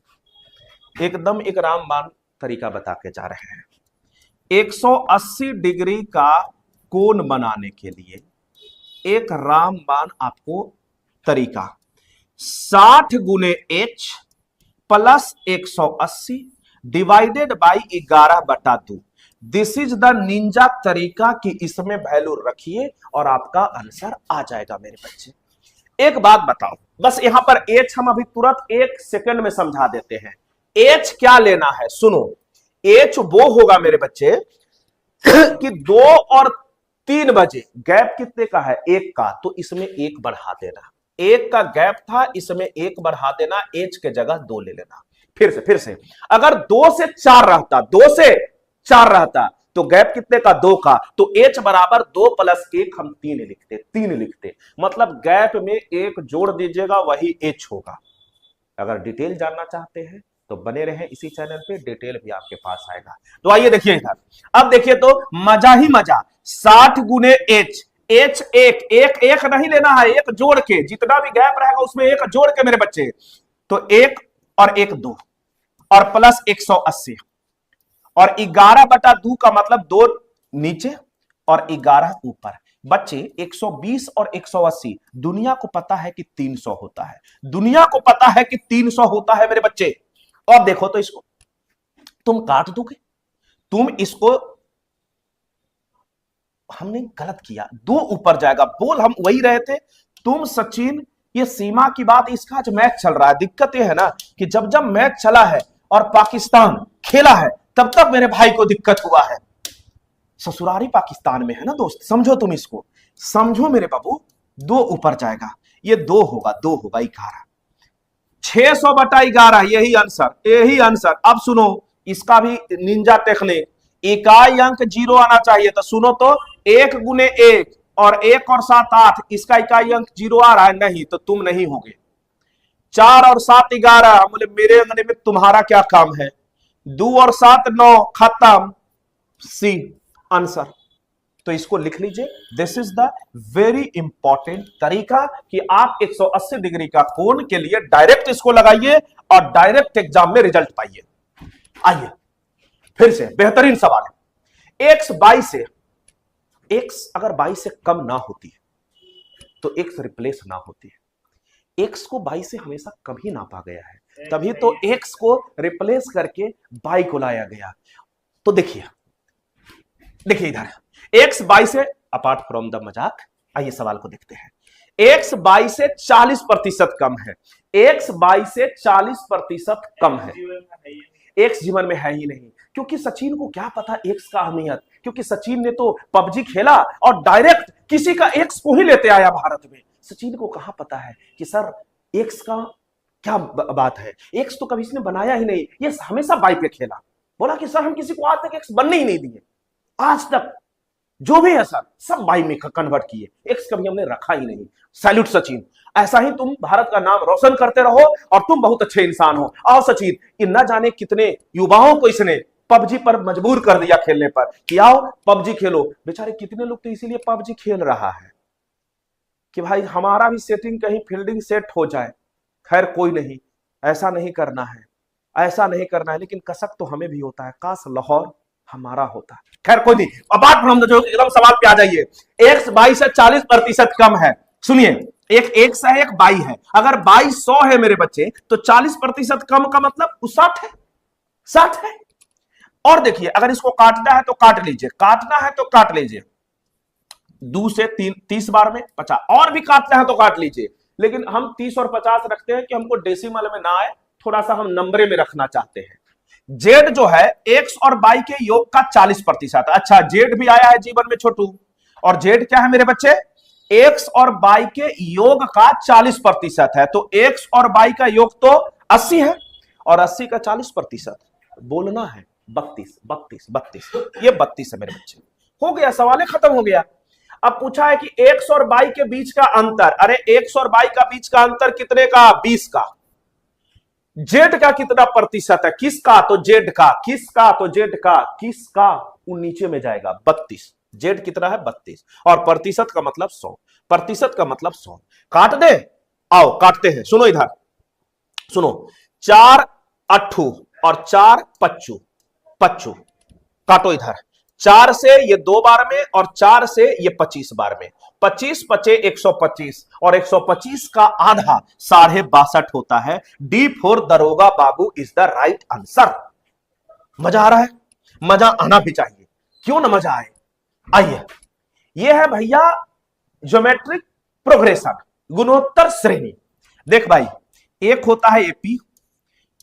एकदम एक रामबाण तरीका बता के जा रहे हैं। 180 डिग्री का कोण बनाने के लिए एक रामबाण आपको तरीका 60 गुने h plus 180 divided by 11/2। This is the Ninja तरीका कि इसमें वैल्यू रखिए और आपका आंसर आ जाएगा मेरे बच्चे। एक बात बताओ, बस यहां पर एच हम अभी तुरंत 1 सेकंड में समझा देते हैं। एच क्या लेना है, सुनो। एच वो होगा मेरे बच्चे कि 2 और 3 बजे गैप कितने का है, 1 का, तो इसमें 1 बढ़ा देना। 1 का गैप था, इसमें 1 बढ़ा देना, एच के जगह 2 ले लेना। फिर से अगर 2 से 4 रहता, 2 से 4 रहता तो गैप कितने का, 2 का, तो एच बराबर 2 प्लस 1 हम 3 लिखते। मतलब गैप में 1 जोड़ दीजिएगा, वही एच होगा। अगर डिटेल जानना चाहते हैं तो बने रहें इसी चैनल पे, डिटेल भी आपके पास आएगा। तो आइए देखिए इधर, अब देखिए तो मजा ही मजा, 60 गुने एच, एच एक नहीं लेना है, एक जोड़ के, जितना भी गैप रहेगा उसमें एक जोड़ के मेरे बच्चे, तो 1 और 1 2 और प्लस 180 और 11/2 का मतलब 2 नीचे और 11 ऊपर। बच्चे 120 और 180 दुनिया को पता है कि 300 होता है, दुनिया को पता है कि 300 होता है मेरे बच्चे। और देखो तो इसको तुम काट दोगे, तुम इसको, हमने गलत किया, 2 ऊपर जाएगा, बोल हम वही रहे थे। तुम सचिन, ये सीमा की बात, इसका आज मैच चल रहा है। दिक्कत ये है ना कि जब जब मैच चला है और पाकिस्तान खेला है तब तक मेरे भाई को दिक्कत हुआ है। ससुरारी पाकिस्तान में है ना दोस्त, समझो तुम इसको, समझो मेरे बाबू। 2 ऊपर जाएगा, ये 2 होगा, 2 होगा 11, 600/11, यही आंसर। अब सुनो, इसका भी निंजा टेक्निक, इकाई अंक 0 आना चाहिए। तो सुनो तो, 1 गुने 1 और 1 और 7 8, इसका इकाई अंक 0 आ रहा है, नहीं तो तुम नहीं होगे। 4 और 7 11, बोले मेरे अंगने में तुम्हारा क्या काम है। 2 और 7 9, खत्म, सी आंसर। तो इसको लिख लीजिए, this is the very important तरीका कि आप 180 डिग्री का कोण के लिए डायरेक्ट इसको लगाइए और डायरेक्ट एग्जाम में रिजल्ट पाइए। आइए फिर से बेहतरीन सवाल है। x 22 से, x अगर 22 से कम ना होती है तो x रिप्लेस ना होती है। x को 22 से हमेशा कम ही नापा गया है, तभी तो x को रिप्लेस करके 22 को लाया गया। तो देखिए इधर, x 22 से अपार्ट फ्रॉम द मजाक, आइए सवाल को देखते हैं। x 22 से 40% कम है, x 22 से 40% कम है। x जीवन में है ही नहीं, क्योंकि सचिन को क्या पता x का अहमियत, क्योंकि सचिन ने तो पबजी खेला और डायरेक्ट किसी का x को ही लेते आया भारत में। सचिन को कहां पता है कि सर x का क्या बात है, x तो कभी इसने बनाया ही नहीं, ये हमेशा बाई पे खेला, बोला कि सर हम किसी को आज तक x बनने ही नहीं दिए, आज तक जो भी है सर सब बाई में कन्वर्ट किए, एक्स कभी हमने रखा ही नहीं। सैल्यूट सचिन, ऐसा ही तुम भारत का नाम रोशन करते रहो और तुम बहुत अच्छे इंसान हो। आओ सचिन, ये न जाने कितने युवाओं को इसने पबजी पर मजबूर कर दिया खेलने पर कि आओ पबजी खेलो। बेचारे कितने लोग तो इसीलिए पबजी खेल रहा है कि भाई हमारा भी सेटिंग कहीं फील्डिंग सेट हो जाए। खैर कोई नहीं, ऐसा नहीं करना है, ऐसा नहीं करना है, लेकिन कसक तो हमें भी होता है, काश लाहौर हमारा होता। खैर कोई नहीं, अब बात हम जो एकदम सवाल पे आ जाइए। x 22 से 40% कम है, सुनिए, एक x है, एक 22 है। अगर 22 100 है मेरे बच्चे तो 40% कम का मतलब 60 है, 60 है। और देखिए अगर इसको काटना है तो काट लीजिए, काटना है तो काट लीजिए, 2 से 30 बार में 50, और भी काटना है तो काट लीजिए, लेकिन हम 30 और 50 रखते हैं कि हमको डेसिमल में ना आए, थोड़ा सा हम नंबरे में रखना चाहते हैं। जेड जो है एक्स और वाई के योग का 40%। अच्छा, जेड भी आया है जीवन में छोटू, और जेड क्या है मेरे बच्चे, एक्स और वाई के योग का 40% है, तो एक्स और वाई का योग तो 80 है और 80 का 40% बोलना है 32। ये 32 है मेरे बच्चे, हो गया, सवाल खत्म हो गया। अब पूछा है कि एक्स और वाई के बीच का अंतर, अरे एक्स और वाई का बीच का अंतर कितने का, 20 का। जेड का कितना प्रतिशत है, किसका, तो जेड का, किसका, तो जेड का, किसका, वो नीचे में जाएगा 32। जेड कितना है, 32, और प्रतिशत का मतलब 100, प्रतिशत का मतलब 100। काट दे, आओ काटते हैं, सुनो इधर, सुनो, 4 अट्ठू और 4 पच्चू, काटो इधर, 4 से ये 2 बार में और 4 से ये 25 बार में, 25 पचे 125 और 125 का आधा 62.5 होता है। डी फॉर दरोगा बाबू इज द राइट आंसर। मजा आ रहा है, मजा आना भी चाहिए। क्यों ना मजा आए। आइए, ये है भैया ज्योमेट्रिक प्रोग्रेशन, गुणोत्तर श्रेणी। देख भाई, एक होता है एपी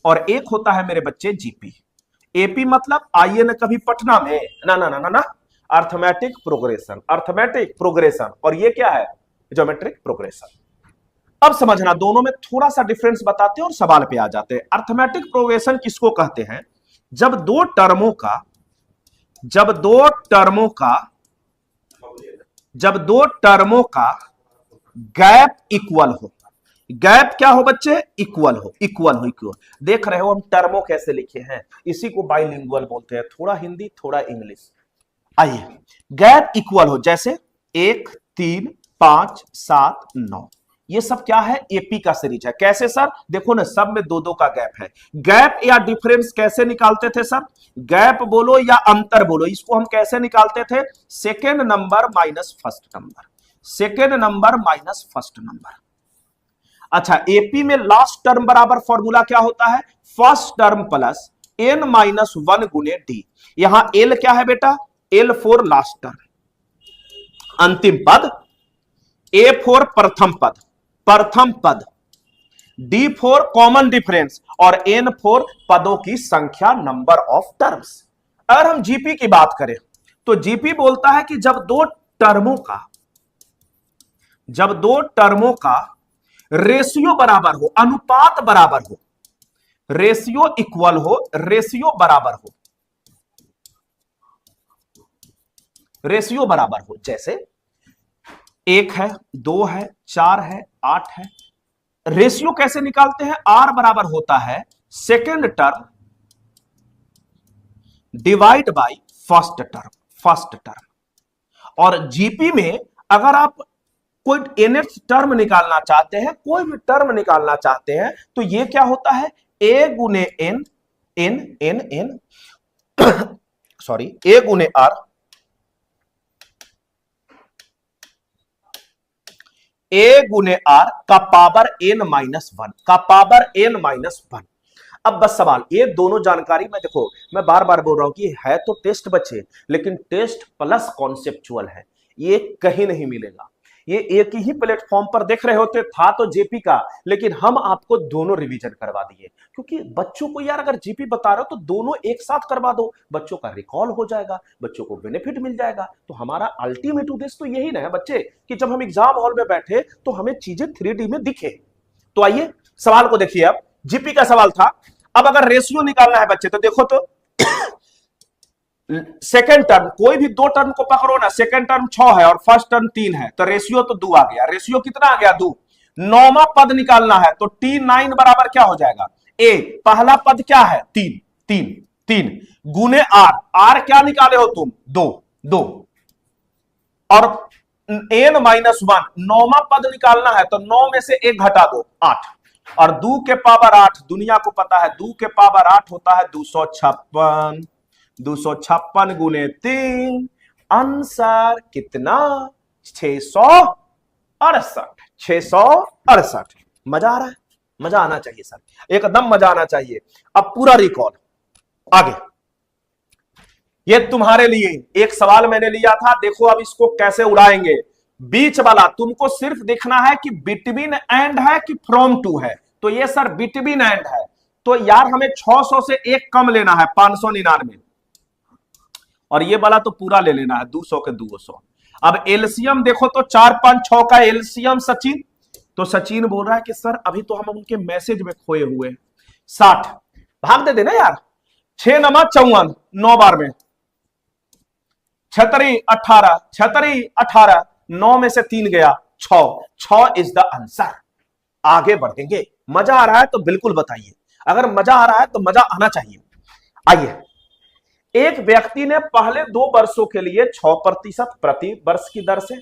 और एक होता है मेरे बच्चे जीपी। एपी मतलब आइए ना कभी पटना में, ना ना ना ना ना, अर्थमेटिक प्रोग्रेशन, अर्थमेटिक प्रोग्रेशन, और ये क्या है, ज्योमेट्रिक प्रोग्रेशन। अब समझना, दोनों में थोड़ा सा डिफरेंस बताते हैं और सवाल पे आ जाते हैं। अर्थमेटिक प्रोग्रेशन किसको कहते हैं, जब दो टर्मों का जब दो टर्मों का जब दो टर्मों का गैप इक्वल हो। गैप क्या हो बच्चे, इक्वल हो, इक्वल हो, इक्वल। देख रहे हो हम टर्मों कैसे लिखे हैं, इसी को बाइलिंगुअल बोलते हैं, थोड़ा हिंदी थोड़ा इंग्लिश। आइए, गैप इक्वल हो, जैसे 1 3 5 7 9, ये सब क्या है, एपी का सीरीज है। कैसे सर, देखो ना, सब में दो दो का गैप है। गैप या डिफरेंस कैसे निकालते थे सर, गैप बोलो या अंतर बोलो, इसको हम कैसे निकालते थे, second number minus first number, second number minus first number. अच्छा, एपी में लास्ट टर्म बराबर फॉर्मूला क्या होता है, first term plus n minus 1 गुने डी। यहां एल क्या है बेटा, एल फोर लास्ट टर्म, अंतिम पद, ए फोर प्रथम पद, प्रथम पद, डी फोर कॉमन डिफरेंस, और एन फोर पदों की संख्या, नंबर ऑफ टर्म्स। अगर हम जीपी की बात करें तो जीपी बोलता है कि जब दो टर्मों का रेशियो बराबर हो, अनुपात बराबर हो, रेशियो इक्वल हो, रेशियो बराबर हो, रेशियो बराबर हो, जैसे 1 है, 2 है, 4 है, 8 है। रेशियो कैसे निकालते हैं, आर बराबर होता है second term divide by first term, first term. और जीपी में अगर आप कोई nth टर्म निकालना चाहते हैं, कोई भी टर्म निकालना चाहते हैं, तो ये क्या होता है, ए गुने n, n n n sorry, a गुने आर, ए गुने आर का पावर एन माइनस 1, का पावर एन माइनस 1। अब बस सवाल, ये दोनों जानकारी में देखो, मैं बार बार बोल रहा हूं कि है तो टेस्ट बच्चे, लेकिन टेस्ट प्लस कॉन्सेप्चुअल है, ये कहीं नहीं मिलेगा। ये एक ही प्लेटफॉर्म पर देख रहे होते, था तो जेपी का, लेकिन हम आपको दोनों रिवीजन करवा दिए, क्योंकि बच्चों को यार अगर जीपी बता रहे हो तो दोनों एक साथ करवा दो, बच्चों का रिकॉल हो जाएगा, बच्चों को बेनिफिट मिल जाएगा। तो हमारा अल्टीमेट उद्देश्य तो यही ना है बच्चे, कि जब हम एग्जाम हॉल में बैठे तो हमें चीजें 3D में दिखे। तो आइए सवाल को देखिए, अब जीपी का सवाल था। अब अगर रेशियो निकालना है बच्चे तो देखो, तो सेकेंड टर्म, कोई भी दो टर्म को पकड़ो ना, सेकेंड टर्म 6 है और फर्स्ट टर्म 3 है, तो रेशियो तो 2 आ गया। रेशियो कितना आ गया, 2। नौवां पद निकालना है तो T9 बराबर क्या हो जाएगा, ए, पहला पद क्या है, 3 3 3 गुने आर, आर क्या निकाले हो तुम, 2 2, और एन माइनस 1, नौवां पद निकालना है तो 9 में से 1 घटा दो, 8, और 2 के पावर 8, दुनिया को पता है 2 के पावर 8 होता है 256, 256 गुने 3, आंसर कितना, 668, 668। मजा आ रहा है, मजा आना चाहिए सर, एकदम मजा आना चाहिए। अब पूरा रिकॉल आगे, ये तुम्हारे लिए एक सवाल मैंने लिया था, देखो अब इसको कैसे उड़ाएंगे। बीच वाला तुमको सिर्फ देखना है कि बिटवीन एंड है कि फ्रॉम टू है, तो ये सर बिटवीन एंड है, तो यार हमें 600 से एक कम लेना है, 599, और ये वाला तो पूरा ले लेना है, 200 के 200। अब एलसीएम देखो तो 4 5 6 का एलसीएम सचिन, तो सचिन बोल रहा है कि सर अभी तो हम उनके मैसेज में खोए हुए, 60 भाग दे देना यार, 6 नमा 54, 9 बार में, 36 18, 36 18, 9 में से 3 गया, 6 इज द आंसर। आगे बढ़ेंगे, मजा आ रहा है तो बिल्कुल बताइए, अगर मजा आ रहा है तो मजा आना चाहिए। आइए, एक व्यक्ति ने पहले 2 वर्षों के लिए 6% प्रति वर्ष की दर से,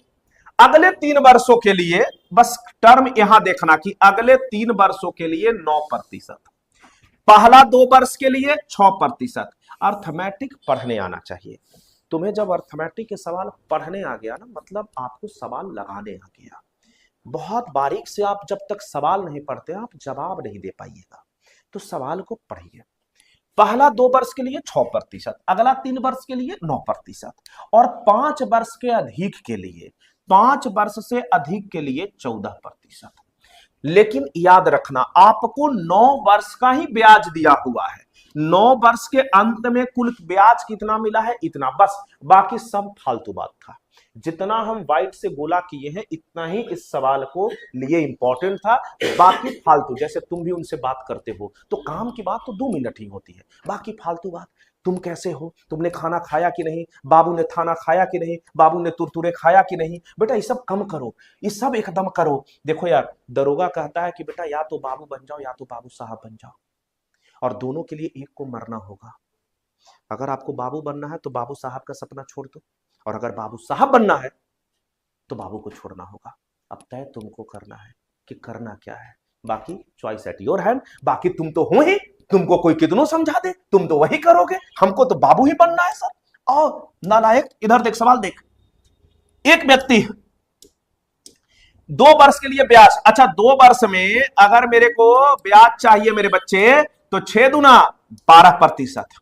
अगले 3 वर्षों के लिए, बस टर्म यहां देखना कि अगले 3 वर्षों के लिए 9%, पहला 2 वर्ष के लिए 6%। अर्थमेटिक पढ़ने आना चाहिए तुम्हें, जब अर्थमेटिक के सवाल पढ़ने आ गया ना, मतलब आपको सवाल लगाने आ गया। बहुत बारीक से आप जब तक सवाल नहीं पढ़ते आप जवाब नहीं दे पाइएगा, तो सवाल को पढ़िए, पहला 2 वर्ष के लिए 6%, अगला 3 वर्ष के लिए 9% और 5 वर्ष के अधिक के लिए 5 वर्ष से अधिक के लिए 14%। लेकिन याद रखना आपको 9 वर्ष का ही ब्याज दिया हुआ है, 9 वर्ष के अंत में कुल ब्याज कितना मिला है इतना, बस बाकी सब फालतू बात था। जितना हम वाइट से गोला किए हैं इतना ही इस सवाल को लिए इंपॉर्टेंट था, बाकी फालतू, जैसे तुम भी उनसे बात करते हो तो काम की बात तो 2 मिनट ही होती है, बाकी फालतू बात, तुम कैसे हो, तुमने खाना खाया कि नहीं, बाबू ने खाना खाया कि नहीं, बाबू ने तुरतुरे खाया कि नहीं, बेटा ये सब कम करो, ये सब एकदम करो। देखो यार, दरोगा कहता है कि बेटा या तो बाबू बन जाओ या तो बाबू साहब बन जाओ, और दोनों के लिए एक को मरना होगा। अगर आपको बाबू बनना है तो बाबू साहब का सपना छोड़ दो, और अगर बाबू साहब बनना है तो बाबू को छोड़ना होगा। अब तय तुमको करना है कि करना क्या है, बाकी चॉइस एट योर हैंड। बाकी तुम तो हो ही, तुमको कोई कितनों समझा दे तुम तो वही करोगे, हमको तो बाबू ही बनना है सर। और नालायक, इधर देख सवाल देख, एक व्यक्ति 2 वर्ष के लिए ब्याज, अच्छा 2 वर्ष में अगर मेरे को ब्याज चाहिए मेरे बच्चे तो 6 दूना 12%,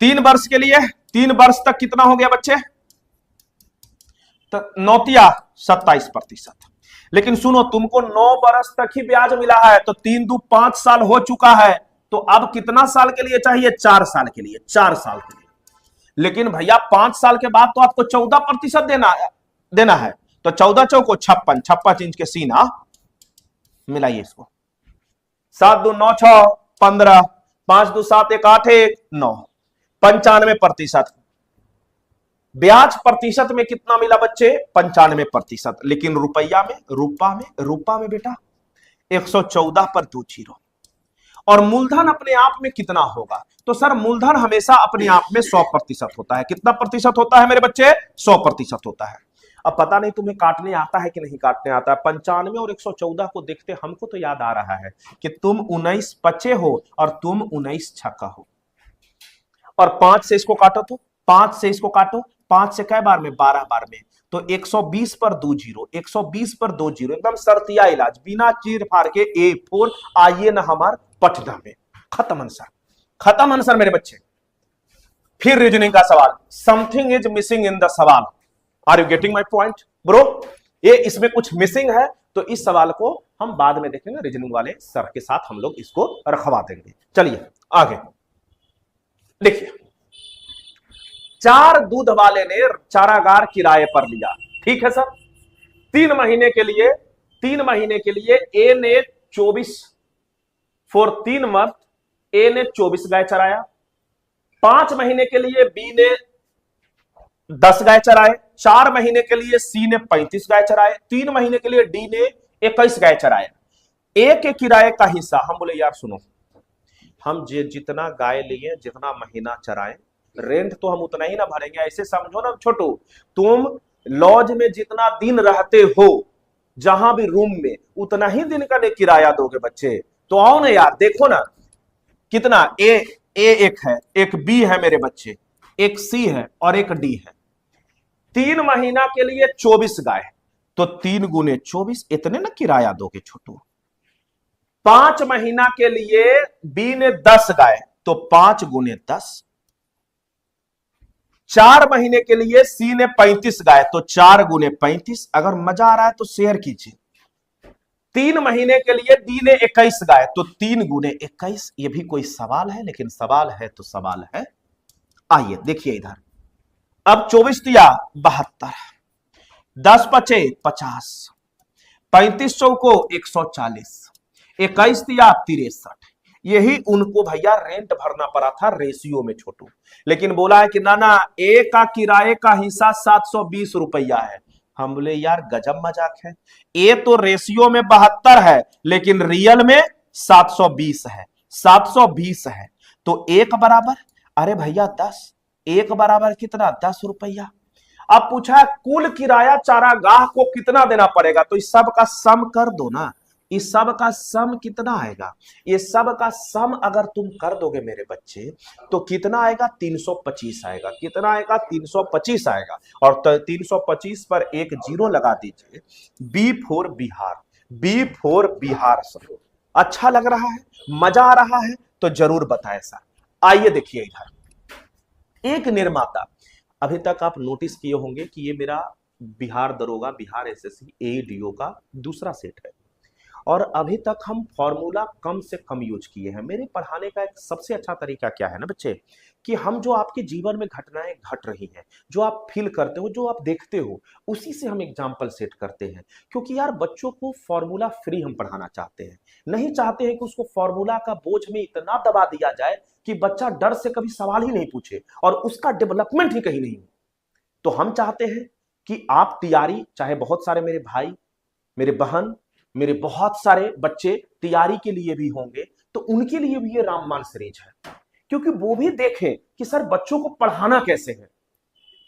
3 वर्ष के लिए, 3 वर्ष तक कितना हो गया बच्चे, तो 9 27%। लेकिन सुनो, तुमको 9 वर्ष तक ही ब्याज मिला है तो 3 दू 5 साल हो चुका है, तो अब कितना साल के लिए चाहिए, 4 साल के लिए, 4 साल के लिए। लेकिन भैया 5 साल के बाद तो आपको 14% देना है, तो 14 चौको 56, 56 इंच के सीना मिलाइए इसको, 7 दू 9 6 15, 5 दू 7 1 8 1 9, 95%। ब्याज प्रतिशत में कितना मिला बच्चे, 95%। लेकिन रुपया में, रूपा में बेटा 114 पर 2 जीरो। और मूलधन अपने आप में कितना होगा, तो सर मूलधन हमेशा अपने आप में 100% होता है। कितना प्रतिशत होता है मेरे बच्चे, 100% होता है। अब पता नहीं तुम्हें काटने आता है कि नहीं काटने आता है। 95 और 114 को देखते हमको तो याद आ रहा है कि तुम 19 पचे हो और तुम 19 छक्का हो, और 5 से इसको काटो, तो 5 से इसको काटो, 5 से कै बार में, 12 बार में, तो 120 पर 2 जीरो, 120 पर 2 जीरो, एकदम शर्तिया इलाज, बिना चीर फाड़ के A4 आइए ना हमार पटना में। खत्म आंसर, खत्म आंसर मेरे बच्चे। फिर रीजनिंग का सवाल, something is missing in the सवाल, are you getting my point bro? ये इसमें कुछ मिसिंग है तो इस सवाल को हम बाद में देखेंगे, रीजनिंग वाले सर के साथ हम लोग इसको रखवा देंगे। चलिए आगे देखिए, 4 दूध वाले ने चारागार किराए पर लिया, ठीक है सर, 3 महीने के लिए, 3 महीने के लिए ए ने 24 फॉर 3 मंथ ए ने 24 गाय चराया, 5 महीने के लिए बी ने 10 गाय चराए, 4 महीने के लिए सी ने 35 गाय चराए, 3 महीने के लिए डी ने 21 गाय चराए। ए के किराए का हिस्सा, हम बोले यार सुनो, हम जितना गाय लिए, जितना महीना चराए, रेंट तो हम उतना ही ना भरेंगे। ऐसे समझो ना छोटू, तुम लॉज में जितना दिन रहते हो, जहां भी रूम में, उतना ही दिन का किराया दोगे बच्चे। तो आओ ना यार, देखो ना कितना, ए एक है, एक बी है मेरे बच्चे, एक सी है और एक डी है। 3 महीना के लिए 24 गाय, तो 3 गुने 24, इतने ना किराया दोगे छोटू। 5 महीना के लिए बी ने 10 गाय, तो 5 गुने 10। 4 महीने के लिए सी ने 35 गाय, तो 4 गुने 35। अगर मजा आ रहा है तो शेयर कीजिए। 3 महीने के लिए डी ने 21 गाय, तो 3 गुने 21। ये भी कोई सवाल है, लेकिन सवाल है तो सवाल है। आइए देखिए इधर, अब 24 दिया 72, 10 पचे 50, 35 चौको 140, 21 दिया 63। यही उनको भैया रेंट भरना पड़ा था रेशियो में छोटू, लेकिन बोला है कि ना ए का किराए का हिस्सा 720 रुपया है। हम बोले यार गजब मजाक है, ए तो रेशियो में 72 है लेकिन रियल में 720 है, 720 है, तो एक बराबर, अरे भैया 10, एक बराबर कितना, 10 रुपया। अब पूछा कुल किराया चारागाह को कितना देना पड़ेगा, तो इस सब का सम कर दो ना, इस सब का सम कितना आएगा, ये सब का सम अगर तुम कर दोगे मेरे बच्चे तो कितना आएगा, 325 आएगा। कितना आएगा, 325 आएगा। और 325 पर एक जीरो लगा दीजिए। B for Bihar, B for Bihar. Sir अच्छा लग रहा है, मजा आ रहा है तो जरूर बताएं सर। आइए देखिए इधर, एक निर्माता, अभी तक आप नोटिस किए होंगे कि ये मेरा बिहार दरोगा, बिहार एसएससी एडीओ का दूसरा सेट है, और अभी तक हम फॉर्मूला कम से कम यूज किए हैं। मेरे पढ़ाने का एक सबसे अच्छा तरीका क्या है ना बच्चे, कि हम जो आपके जीवन में घटनाएं घट रही हैं, जो आप फील करते हो, जो आप देखते हो, उसी से हम एग्जाम्पल सेट करते हैं। क्योंकि यार बच्चों को फॉर्मूला फ्री हम पढ़ाना चाहते हैं, नहीं चाहते हैं कि उसको फॉर्मूला का बोझ में इतना दबा दिया जाए कि बच्चा डर से कभी सवाल ही नहीं पूछे और उसका डेवलपमेंट ही कहीं नहीं हो। तो हम चाहते हैं कि आप तैयारी, चाहे बहुत सारे मेरे भाई, मेरे बहन, मेरे बहुत सारे बच्चे तैयारी के लिए भी होंगे, तो उनके लिए भी ये रामबाण सीरीज है, क्योंकि वो भी देखें कि सर बच्चों को पढ़ाना कैसे है।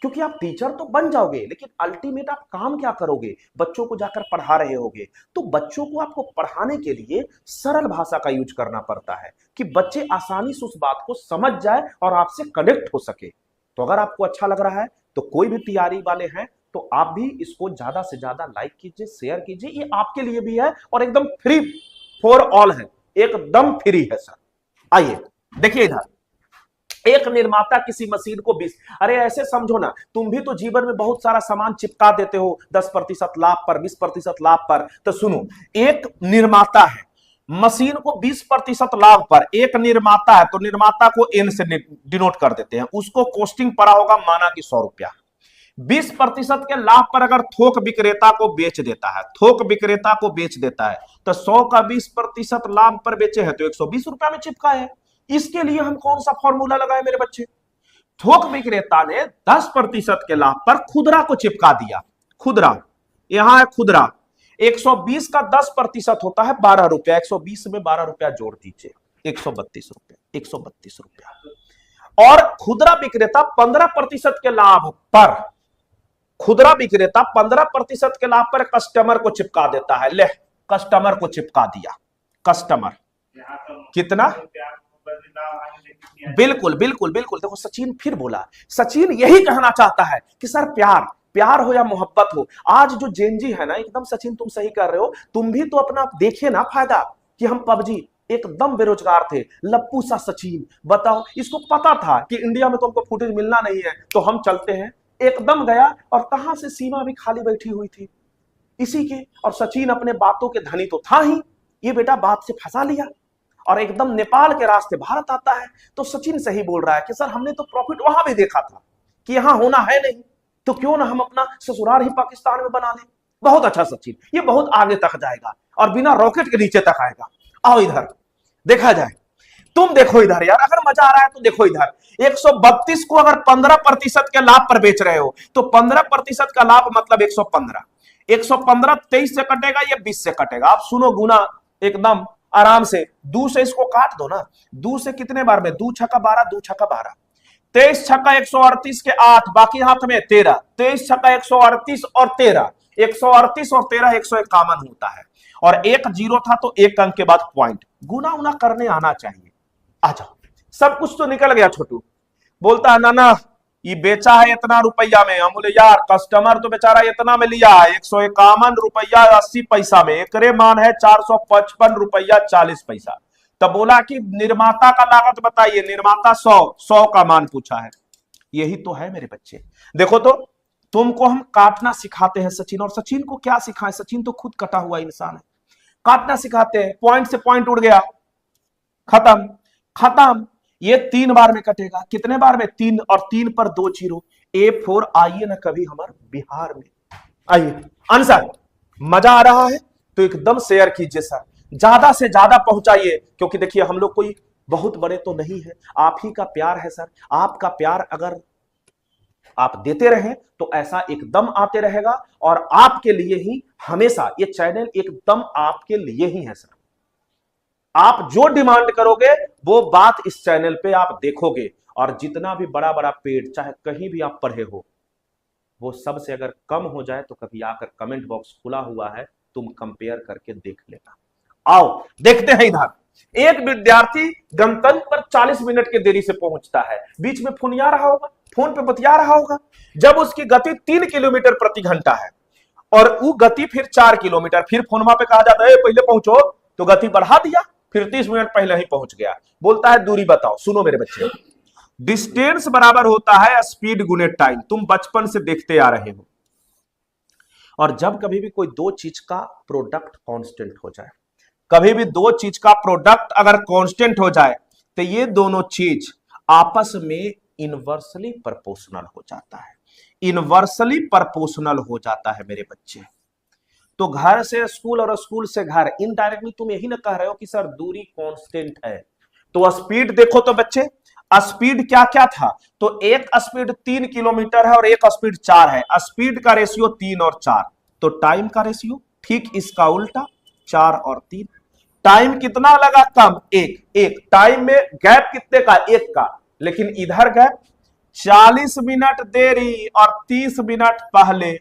क्योंकि आप टीचर तो बन जाओगे, लेकिन अल्टीमेट आप काम क्या करोगे, बच्चों को जाकर पढ़ा रहे होगे। तो बच्चों को आपको पढ़ाने के लिए सरल भाषा का यूज करना पड़ता है कि बच्चे आसानी से उस बात को समझ जाए और आपसे कनेक्ट हो सके। तो अगर आपको अच्छा लग रहा है तो कोई भी तैयारी वाले हैं तो आप भी इसको ज्यादा से ज्यादा लाइक कीजिए, शेयर कीजिए, ये आपके लिए भी है और एकदम फ्री फॉर ऑल है, एकदम फ्री है सर। आइए देखिए इधर, एक निर्माता किसी मशीन को 20, अरे ऐसे समझो ना, तुम भी तो जीवन में बहुत सारा सामान चिपका देते हो 10% लाभ पर, 20% लाभ पर। तो सुनो, एक निर्माता है, मशीन को 20% लाभ पर, एक निर्माता है, तो निर्माता को एन से डिनोट कर देते हैं, उसको कॉस्टिंग पड़ा होगा माना कि 100 रुपया। 20% के लाभ पर अगर थोक विक्रेता को बेच देता है, थोक विक्रेता को बेच देता है, तो 100 का 20% लाभ पर बेचे है तो 120 रुपया में चिपका है। इसके लिए हम कौन सा फॉर्मूला लगाए मेरे बच्चे, थोक विक्रेता ने 10% के लाभ पर खुदरा को चिपका दिया। खुदरा, यहां है खुदरा, 120 का 10% होता है 12 रुपया, 120 में 12 रुपया जोड़ दीजिए, 132 रुपया, 132 रुपया। और खुदरा विक्रेता 15% के लाभ पर, खुदरा विक्रेता 15% के लाभ पर कस्टमर को चिपका देता है। ले, कस्टमर को चिपका दिया, कस्टमर कितना, बिल्कुल बिल्कुल बिल्कुल। देखो सचिन फिर बोला, सचिन यही कहना चाहता है कि सर प्यार, प्यार हो या मोहब्बत हो, आज जो जेनजी है ना, एकदम सचिन तुम सही कर रहे हो, तुम भी तो अपना देखिए ना फायदा, कि हम पबजी एकदम बेरोजगार थे, लप्पू सा सचिन, बताओ इसको पता था कि इंडिया में तो हमको फुटेज मिलना नहीं है, तो हम चलते हैं, एकदम गया, और कहां से सीमा भी खाली बैठी हुई थी इसी के, और सचिन अपने बातों के धनी तो था ही, ये बेटा बात से फंसा लिया और एकदम नेपाल के रास्ते भारत आता है। तो सचिन सही बोल रहा है कि सर हमने तो प्रॉफिट वहां भी देखा था कि यहां होना है नहीं, तो क्यों ना हम अपना ससुराल ही पाकिस्तान में बना लें। बहुत अच्छा सचिन, ये बहुत आगे तक जाएगा और बिना रॉकेट के नीचे तक आएगा। आओ इधर देखा जाए, तुम देखो इधर यार, अगर मजा आ रहा है तो देखो इधर, 132 को अगर 15% के लाभ पर बेच रहे हो तो 15% का लाभ मतलब 115, 115 23 से कटेगा, ये 20 से कटेगा। आप सुनो गुना एकदम आराम से, 2 से इसको काट दो ना, 2 से कितने बार में, 2 छक्का 12, 2 छक्का 12, 23 छक्का 138 के 8, बाकी हाथ में 13, 23 छक्का 138 और 13, 138 और 13 151 होता है, और एक जीरो था तो एक अंक के बाद पॉइंट, गुना उना करने आना चाहिए। आ जाओ, सब कुछ तो निकल गया। छोटू बोलता है ना ये बेचा है इतना रुपया में, हम बोले यार कस्टमर तो बेचारा इतना में लिया है, 151 रुपया 80 पैसा में, एकरे मान है 455 रुपया 40 पैसा। तब बोला कि निर्माता का लागत बताइए, निर्माता 100 का मान पूछा है। यही तो है मेरे बच्चे। देखो तो तुमको हम काटना सिखाते हैं सचिन, और सचिन को क्या सिखाएं, सचिन तो खुद कटा हुआ इंसान है। काटना सिखाते हैं, पॉइंट से पॉइंट उड़ गया, खत्म खत्म। ये 3 बार में कटेगा, कितने बार में, 3, और 3 पर 2 जीरो। A4 आइए ना कभी हमारे बिहार में, आइए आंसर। मजा आ रहा है तो एकदम शेयर कीजिए सर, ज्यादा से ज्यादा पहुंचाइए, क्योंकि देखिए हम लोग कोई बहुत बड़े तो नहीं है, आप ही का प्यार है सर। आपका प्यार अगर आप देते रहे तो ऐसा एकदम आते रहेगा, और आपके लिए ही हमेशा ये चैनल एकदम आपके लिए ही है सर। आप जो डिमांड करोगे वो बात इस चैनल पे आप देखोगे, और जितना भी बड़ा बड़ा पेड चाहे कहीं भी आप पढ़े हो, वो सबसे अगर कम हो जाए तो कभी आकर कमेंट बॉक्स खुला हुआ है, तुम कंपेयर करके देख लेना। आओ देखते हैं इधर, एक विद्यार्थी गंतव्य पर 40 मिनट के देरी से पहुंचता है, बीच में फोन आ रहा होगा, फोन पे बतिया रहा होगा, जब उसकी गति 3 किलोमीटर प्रति घंटा है और वो गति फिर 4 किलोमीटर, फिर फोनमा पे कहा जाता है पहले पहुंचो, तो गति बढ़ा दिया, फिर 30 मिनट पहले ही पहुंच गया। बोलता है दूरी बताओ। सुनो मेरे बच्चे, डिस्टेंस बराबर होता है स्पीड गुने टाइम। तुम बचपन से देखते आ रहे हो। और जब कभी भी कोई दो चीज का प्रोडक्ट कांस्टेंट हो जाए, कभी भी दो चीज का प्रोडक्ट अगर कांस्टेंट हो जाए, तो ये दोनों चीज आपस में इनवर्सली प्रोपोर्शनल हो जाता है। इनवर्सली प्रोपोर्शनल हो जाता है मेरे बच्चे। तो घर से स्कूल और स्कूल से घर, इनडायरेक्टली तुम यही ना कह रहे हो कि सर दूरी कांस्टेंट है। तो स्पीड देखो तो बच्चे, स्पीड क्या क्या था? तो एक स्पीड 3 किलोमीटर है और एक स्पीड 4 है। स्पीड का रेशियो 3 और 4। तो टाइम का रेशियो ठीक इसका उल्टा, 4 और 3। टाइम कितना लगा? कम, एक टाइम में गैप कितने का? एक का। लेकिन इधर गैप 40 मिनट देरी और 30 मिनट पहले।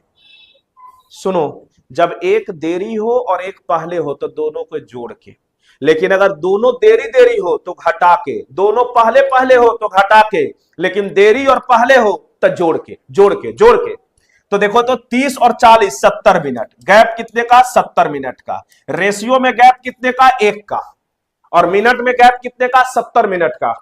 सुनो, जब एक देरी हो और एक पहले हो तो दोनों को जोड़ के, लेकिन अगर दोनों देरी देरी हो तो घटा के, दोनों पहले पहले हो तो घटा के, लेकिन देरी और पहले हो तो जोड़ के। तो देखो तो 30 और 40 70 मिनट। गैप कितने का? 70 मिनट का। रेशियो में गैप कितने का? 1 का। और मिनट में गैप कितने का? 70 मिनट का।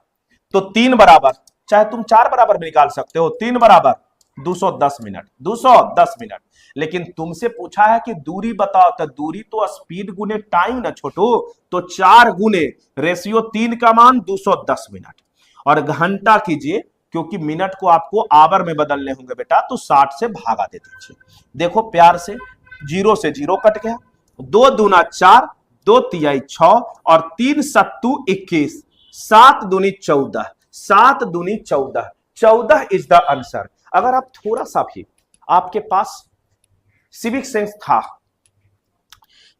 तो 3 बराबर, चाहे तुम 4 बराबर में निकाल सकते हो, 3 बराबर 210 मिनट। 210 मिनट। लेकिन तुमसे पूछा है कि दूरी बताओ, तो दूरी तो स्पीड गुने टाइम ना छोटू। तो 4 गुने रेशियो 3 का मान 210 मिनट। और घंटा कीजिए, क्योंकि मिनट को आपको आवर में बदलने होंगे बेटा, तो 60 से भागा दे दीजिए। देखो प्यार से, 0 से 0 कट गया। 2 दूना 4, 2 तिहाई 6 और 3 सत्तू 21, 7 दूनी 14, 7 दूनी 14। 14 इज द आंसर। अगर आप थोड़ा सा भी आपके पास सिविक सेंस था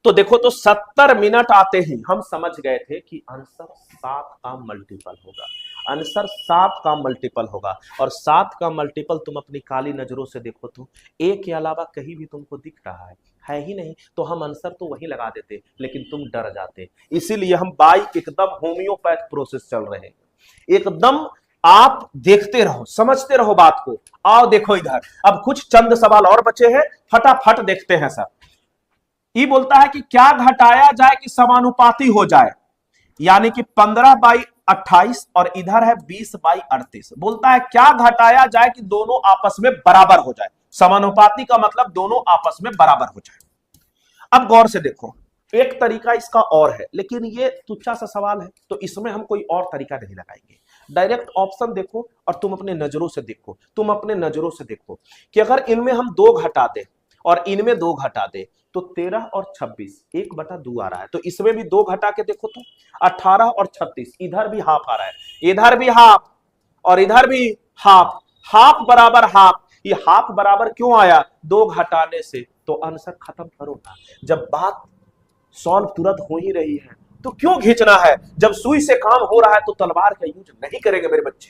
तो देखो तो 70 मिनट आते ही हम समझ गए थे कि आंसर 7 का मल्टीपल होगा। आंसर 7 का मल्टीपल होगा। और 7 का मल्टीपल तुम अपनी काली नजरों से देखो तो एक के अलावा कहीं भी तुमको दिख रहा है ही नहीं। तो हम आंसर तो वही लगा देते, लेकिन तुम डर जाते। इसीलिए हम बाई एकदम होम्योपैथ प्रोसेस चल रहे हैं। एकदम आप देखते रहो, समझते रहो बात को। आओ देखो इधर, अब कुछ चंद सवाल और बचे हैं, फटाफट देखते हैं सर। ये बोलता है कि क्या घटाया जाए कि समानुपाती हो जाए, यानी कि 15/28 और इधर है 20/38। बोलता है क्या घटाया जाए कि दोनों आपस में बराबर हो जाए। समानुपाती का मतलब दोनों आपस में बराबर हो जाए। अब गौर से देखो, एक तरीका इसका और है, लेकिन ये तुच्छा सा सवाल है तो इसमें हम कोई और तरीका नहीं लगाएंगे। डायरेक्ट ऑप्शन देखो और तुम अपने नजरों से देखो, कि अगर इनमें हम 2 घटा दे और इनमें 2 घटा दे तो 13 और 26 1/2 आ रहा है। तो इसमें भी 2 घटा के देखो तो 18 और 36, इधर भी हाफ आ रहा है, इधर भी हाफ और इधर भी हाफ। हाफ बराबर हाफ। ये हाफ बराबर क्यों आया? 2 घटाने से। तो आंसर खत्म करो ना। जब बात सॉल्व तुरंत हो ही रही है तो क्यों खींचना है? जब सुई से काम हो रहा है तो तलवार का यूज नहीं करेंगे मेरे बच्चे।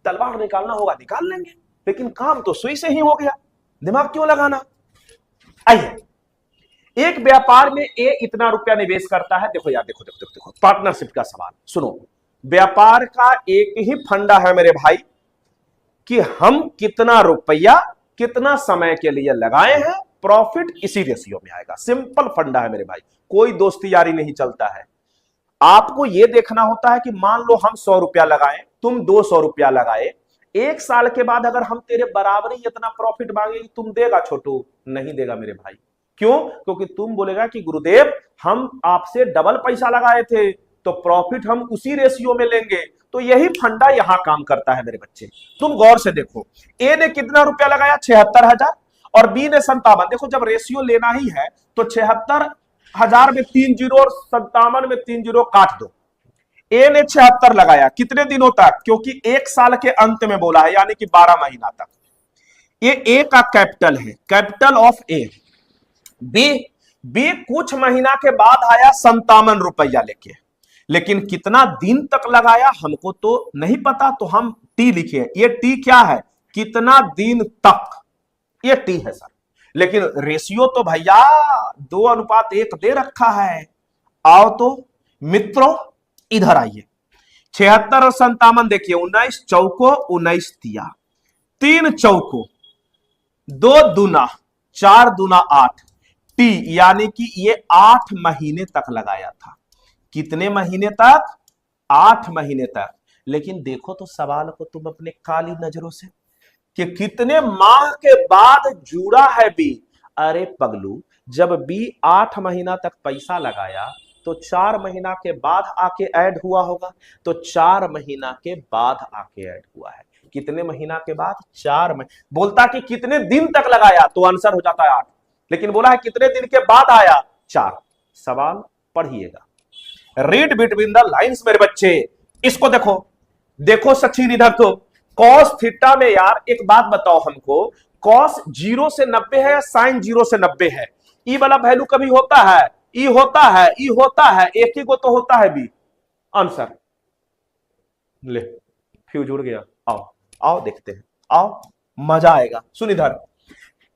तलवार निकालना होगा निकाल लेंगे, लेकिन काम तो सुई से ही हो गया, दिमाग क्यों लगाना। आइए, एक व्यापार में ए इतना रुपया निवेश करता है। देखो यार, देखो पार्टनरशिप का सवाल सुनो। व्यापार का एक ही फंडा है मेरे भाई कि हम कितना रुपया कितना समय के लिए लगाए हैं, प्रॉफिट इसी रेशियो में आएगा। सिंपल फंडा है मेरे भाई, कोई दोस्ती यारी नहीं चलता है। आपको यह देखना होता है कि मान लो हम 100 रुपया लगाए, तुम 200 रुपया लगाए। 1 साल के बाद अगर हम तेरे बराबर ही इतना प्रॉफिट मांगेंगे, तुम देगा छोटू? नहीं देगा मेरे भाई। क्यों? क्योंकि तुम बोलेगा कि गुरुदेव हम आपसे डबल पैसा लगाए थे तो प्रॉफिट हम उसी रेशियो में लेंगे। तो यही फंडा यहां काम करता है मेरे बच्चे। तुम गौर से देखो, ए ने कितना रुपया लगाया? 76,000 और बी ने 57। देखो जब रेशियो लेना ही है तो 76,000 में 3 जीरो और 57 में 3 जीरो काट दो। ए ने 76 लगाया कितने दिनों तक? क्योंकि 1 साल के अंत में बोला है, यानी कि 12 महीना तक। ये ए का कैपिटल है, कैपिटल ऑफ ए। बी कुछ महीना के बाद आया 57 रुपया लेके, लेकिन कितना दिन तक लगाया हमको तो नहीं पता, तो हम टी लिखे। ये टी क्या है? कितना दिन तक, ये टी है सर। लेकिन रेशियो तो भैया 2:1 दे रखा है। आओ तो मित्रों इधर आइए, 76 और 57 देखिए, 19 चौको 19 तिया, 3 चौको 2 दूना 4 दूना 8 टी, यानी कि ये 8 महीने तक लगाया था। कितने महीने तक? 8 महीने तक। लेकिन देखो तो सवाल को तुम अपने काली नजरों से कि कितने माह के बाद जुड़ा है बी। अरे पगलू, जब बी 8 महीना तक पैसा लगाया तो 4 महीना के बाद आके ऐड हुआ होगा, तो 4 महीना के बाद आके ऐड हुआ है। कितने महीना के बाद? 4 महीने। बोलता कि कितने दिन तक लगाया तो आंसर हो जाता है 8, लेकिन बोला है कितने दिन के बाद आया? 4। सवाल पढ़िएगा, रीड बिटवीन द लाइंस मेरे बच्चे। इसको देखो, देखो सचिन इधर तो कॉस थीटा में यार एक बात बताओ हमको, कॉस 0 से 90 है या साइन 0 से 90 है? ई वाला वैल्यू कभी होता है? ई होता है, ई होता है, एक ही को तो होता है बी। आंसर ले, फ्यूज उड़ गया। आओ आओ देखते हैं, आओ मजा आएगा। सुन इधर,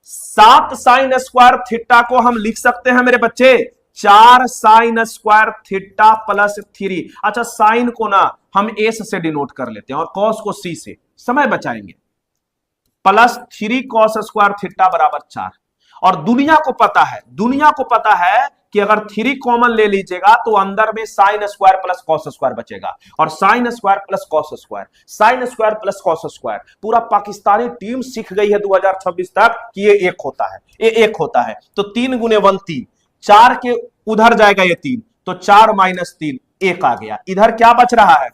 7 साइन स्क्वायर थीटा को हम लिख सकते हैं मेरे बच्चे 4 साइन स्क्वायर थीटा प्लस 3। अच्छा, साइन को ना हम एस से डिनोट कर लेते हैं और कॉस को सी से, समय बचाएंगे। प्लस 3 कॉस स्क्वायर थीटा बराबर 4। और दुनिया को पता है, दुनिया को पता है कि अगर 3 कॉमन ले लीजिएगा तो अंदर में sine square plus cos square बचेगा, और sine square plus cos square, sine square plus cos square. पूरा पाकिस्तानी टीम सीख गई है 2026 तक कि ये एक होता है, ये एक होता है। तो 3 गुने 1 3, 4 के उधर जाएगा ये 3, तो 4 माइनस 3 1 आ गया। इधर क्या बच रहा है?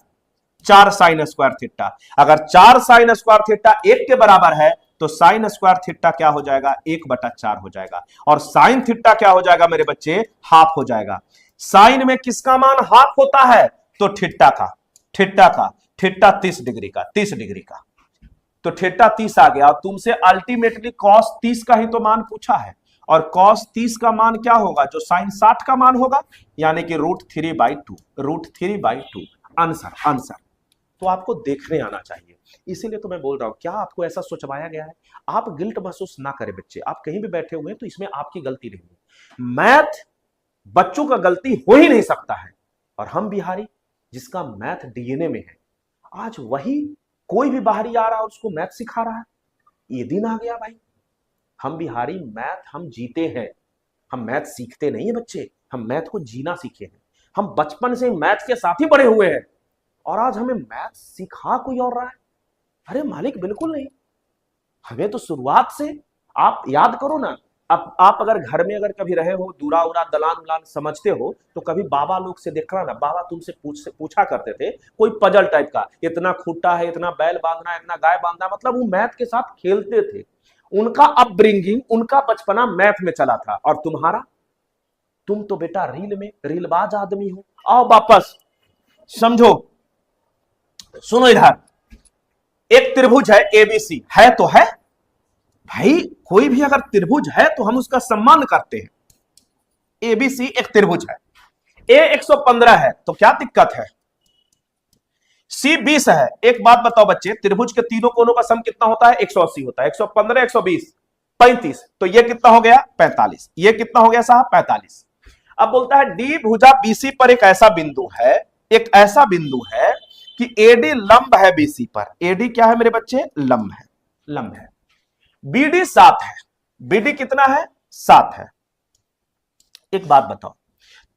4 साइन स्क्वायर थीटा। अगर 4 साइन स्क्वायर थीटा 1 के बराबर है तो साइन स्क्वायर थीटा क्या हो जाएगा? 1/4 हो जाएगा। और साइन थीटा क्या हो जाएगा मेरे बच्चे? हाफ हो जाएगा। साइन में किसका मान हाफ होता है? तो थीटा का। थीटा का, थीटा 30 डिग्री का, 30 डिग्री का, तो थीटा 30 आ गया। और तुमसे अल्टीमेटली कॉस 30 का ही तो मान पूछा है, और कॉस 30 का मान क्या होगा? जो साइन 60 का मान होगा, यानी कि √3/2, √3/2 आंसर। आंसर तो आपको देखने आना चाहिए, इसीलिए तो मैं बोल रहा हूं। क्या आपको ऐसा सोचवाया गया है? आप गिल्ट महसूस ना करें बच्चे, आप कहीं भी बैठे हुए हैं तो इसमें आपकी गलती नहीं है। मैथ बच्चों का गलती हो ही नहीं सकता है, और हम बिहारी जिसका मैथ डीएनए में है, आज वही कोई भी बाहरी आ रहा है उसको मैथ सिखा रहा है। ये दिन आ गया भाई, हम बिहारी मैथ हम जीते हैं, हम मैथ सीखते नहीं है बच्चे, हम मैथ को जीना सीखे हैं। हम बचपन से मैथ के साथ ही बड़े हुए हैं, और आज हमें मैथ सिखा कोई और रहा है। अरे मालिक बिल्कुल नहीं, हमें तो शुरुआत से, आप याद करो ना, अब आप अगर घर में अगर कभी रहे हो, दूरा उरा दलान उलान समझते हो, तो कभी बाबा लोग से देखना ना, बाबा तुमसे पूछा करते थे कोई पजल टाइप का, इतना खूंटा है, इतना बैल बांधना है, इतना गाय बांधना, मतलब वो मैथ के साथ खेलते थे। उनका अपब्रिंगिंग, उनका बचपना मैथ में चला था। और तुम्हारा, तुम तो बेटा रील में रीलबाज आदमी हो। आओ वापस समझो, सुनो इधर, एक त्रिभुज है एबीसी, है तो है भाई, कोई भी अगर त्रिभुज है तो हम उसका सम्मान करते हैं। एबीसी एक त्रिभुज है, ए 115 है तो क्या दिक्कत है? सी 20 है। एक बात बताओ बच्चे, त्रिभुज के तीनों कोनों का सम कितना होता है? 180 होता है। 115 120 35, तो ये कितना हो गया? 45। ये कितना हो गया साहब? 45। अब बोलता है डी भुजा बीसी पर एक ऐसा बिंदु है, एक ऐसा बिंदु है कि एडी लंब है बीसी पर। एडी क्या है मेरे बच्चे? लंब है, लंब है। बीडी 7 है। बीडी कितना है? 7 है। एक बात बताओ,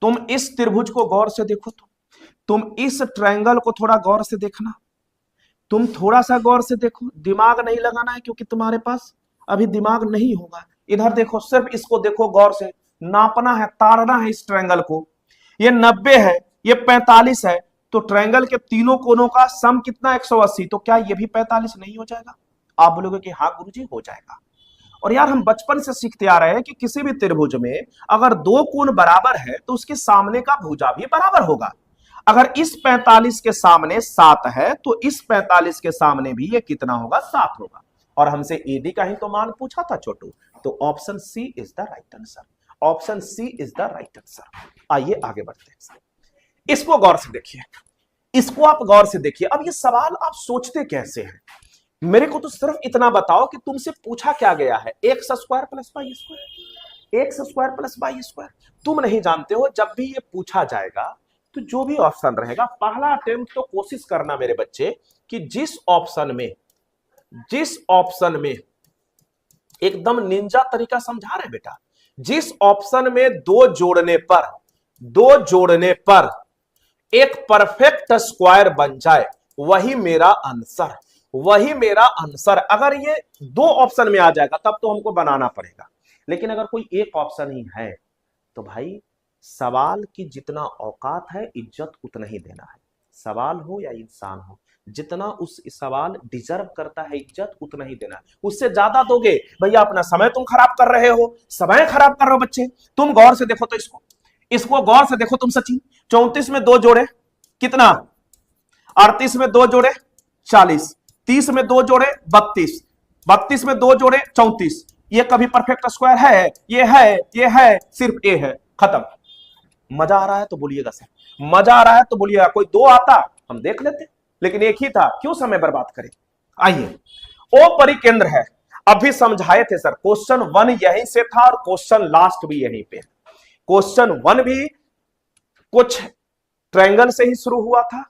तुम इस त्रिभुज को गौर से देखो, तो तुम इस ट्रायंगल को थोड़ा गौर से देखना, तुम थोड़ा सा गौर से देखो। दिमाग नहीं लगाना है क्योंकि तुम्हारे पास अभी दिमाग नहीं होगा। इधर देखो, सिर्फ इसको देखो गौर से, नापना है, तारना है इस ट्रायंगल को। ये 90 है, ये 45 है, तो ट्रायंगल के तीनों कोनों का सम कितना? 180। तो क्या ये भी 45 नहीं हो जाएगा? आप बोलोगे कि हाँ गुरुजी हो जाएगा। और यार हम बचपन से सीखते आ रहे हैं कि किसी भी त्रिभुज में अगर 2 कोण बराबर है तो उसके सामने का भुजा भी बराबर होगा। अगर इस 45 के सामने 7 है तो इस 45 के सामने भी ये कितना होगा? 7 होगा। और हमसे एडी का ही तो मान पूछा था छोटू, तो option C is the right answer. Option C is the right answer. आइए आगे बढ़ते हैं, इसको गौर से देखिए, इसको आप गौर से देखिए। अब ये सवाल आप सोचते कैसे हैं? मेरे को तो सिर्फ इतना बताओ कि तुमसे पूछा क्या गया है? X square plus Y square, X square plus Y square. तुम नहीं जानते हो, जब भी ये पूछा जाएगा तो जो भी ऑप्शन रहेगा, पहला अटेम्प्ट तो कोशिश करना मेरे बच्चे कि जिस ऑप्शन में एकदम निंजा तरीका समझा रहे बेटा, जिस ऑप्शन में दो जोड़ने पर एक परफेक्ट स्क्वायर बन जाए, वही मेरा आंसर, वही मेरा आंसर। अगर ये दो ऑप्शन में आ जाएगा तब तो हमको बनाना पड़ेगा, लेकिन अगर कोई एक ऑप्शन ही है तो भाई सवाल की जितना औकात है इज्जत उतना ही देना है। सवाल हो या इंसान हो, जितना उस सवाल डिजर्व करता है इज्जत उतना ही देना है। उससे ज्यादा दोगे भैया अपना समय तुम खराब कर रहे हो, समय खराब कर रहे हो बच्चे। तुम गौर से देखो तो इसको गौर से देखो तुम सचिन, 34 में 2 जोड़े कितना, 38 में 2 जोड़े 40, 30 में 2 जोड़े 32, 32 में 2 जोड़े 34। ये कभी परफेक्ट स्क्वायर है? ये है, सिर्फ ए है, खत्म। मजा आ रहा है तो बोलिएगा सर, मजा आ रहा है तो बोलिएगा। कोई दो आता हम देख लेते, लेकिन एक ही था, क्यों समय बर्बाद करें। आइए, ओ परिकेंद्र है, अभी समझाए थे सर, क्वेश्चन 1 यहीं से था और क्वेश्चन लास्ट भी यहीं पे। क्वेश्चन 1 भी कुछ ट्रायंगल से ही शुरू हुआ था,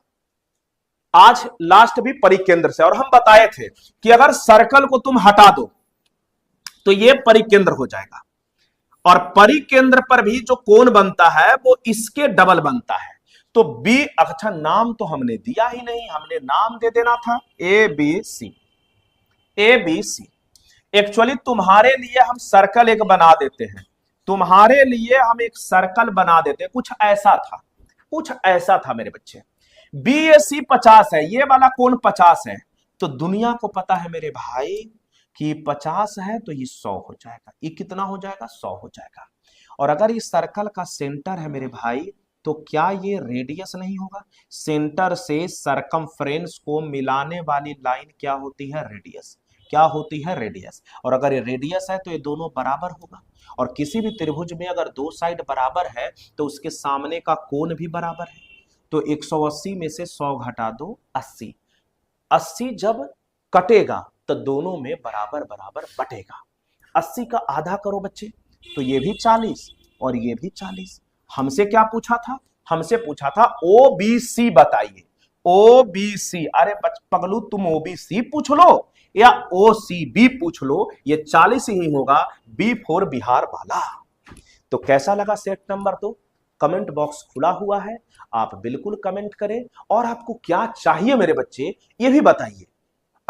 आज लास्ट भी परिकेंद्र से। और हम बताए थे कि अगर सर्कल को तुम हटा दो तो ये परिकेंद्र हो जाएगा, और परिकेंद्र पर भी जो कोण बनता है वो इसके डबल बनता है। तो बी, अच्छा नाम तो हमने दिया ही नहीं, हमने नाम दे देना था A B C. A B C actually तुम्हारे लिए हम सर्कल एक बना देते हैं, तुम्हारे लिए हम एक सर्कल बना देते हैं। कुछ ऐसा था, कुछ ऐसा था मेरे बच्चे। बी ए सी 50 है, ये वाला कोण 50 है, तो दुनिया को पता है मेरे भाई कि 50 है तो ये 100 हो जाएगा। ये कितना हो जाएगा? 100 हो जाएगा। और अगर इस सर्कल का सेंटर है मेरे भाई, तो क्या ये रेडियस नहीं होगा? सेंटर से सरकमफ्रेंस को मिलाने वाली लाइन क्या होती है? रेडियस। क्या होती है? रेडियस। और अगर ये रेडियस है तो ये दोनों बराबर होगा, और किसी भी त्रिभुज में अगर दो साइड बराबर है तो उसके सामने का कोण भी बराबर है। तो 180 में से 100 घटा दो 80, 80 जब कटेगा तो दोनों में बराबर बराबर बटेगा। 80 का आधा करो बच्चे, तो ये भी 40 और ये भी 40। हमसे क्या पूछा था? हमसे पूछा था ओबीसी बताइए। ओबीसी, अरे पगलू तुम ओबीसी पूछ लो या ओसीबी पूछ लो, ये 40 ही होगा, बी फॉर बिहार वाला। तो कैसा लगा सेट नंबर 2? कमेंट बॉक्स खुला हुआ है, आप बिल्कुल कमेंट करें, और आपको क्या चाहिए मेरे बच्चे ये भी बताइए।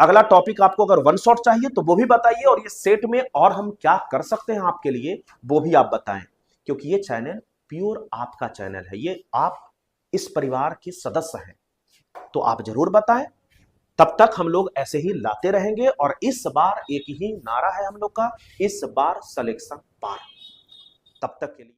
अगला टॉपिक आपको अगर वन शॉट चाहिए तो वो भी बताइए, और ये सेट में और हम क्या कर सकते हैं आपके लिए वो भी आप बताएं, क्योंकि ये चैनल प्योर आपका चैनल है, ये आप इस परिवार के सदस्य हैं, तो आप जरूर बताएं। तब तक हम लोग ऐसे ही लाते रहेंगे, और इस बार एक ही नारा है हम लोग का, इस बार सिलेक्शन पार। तब तक के लिए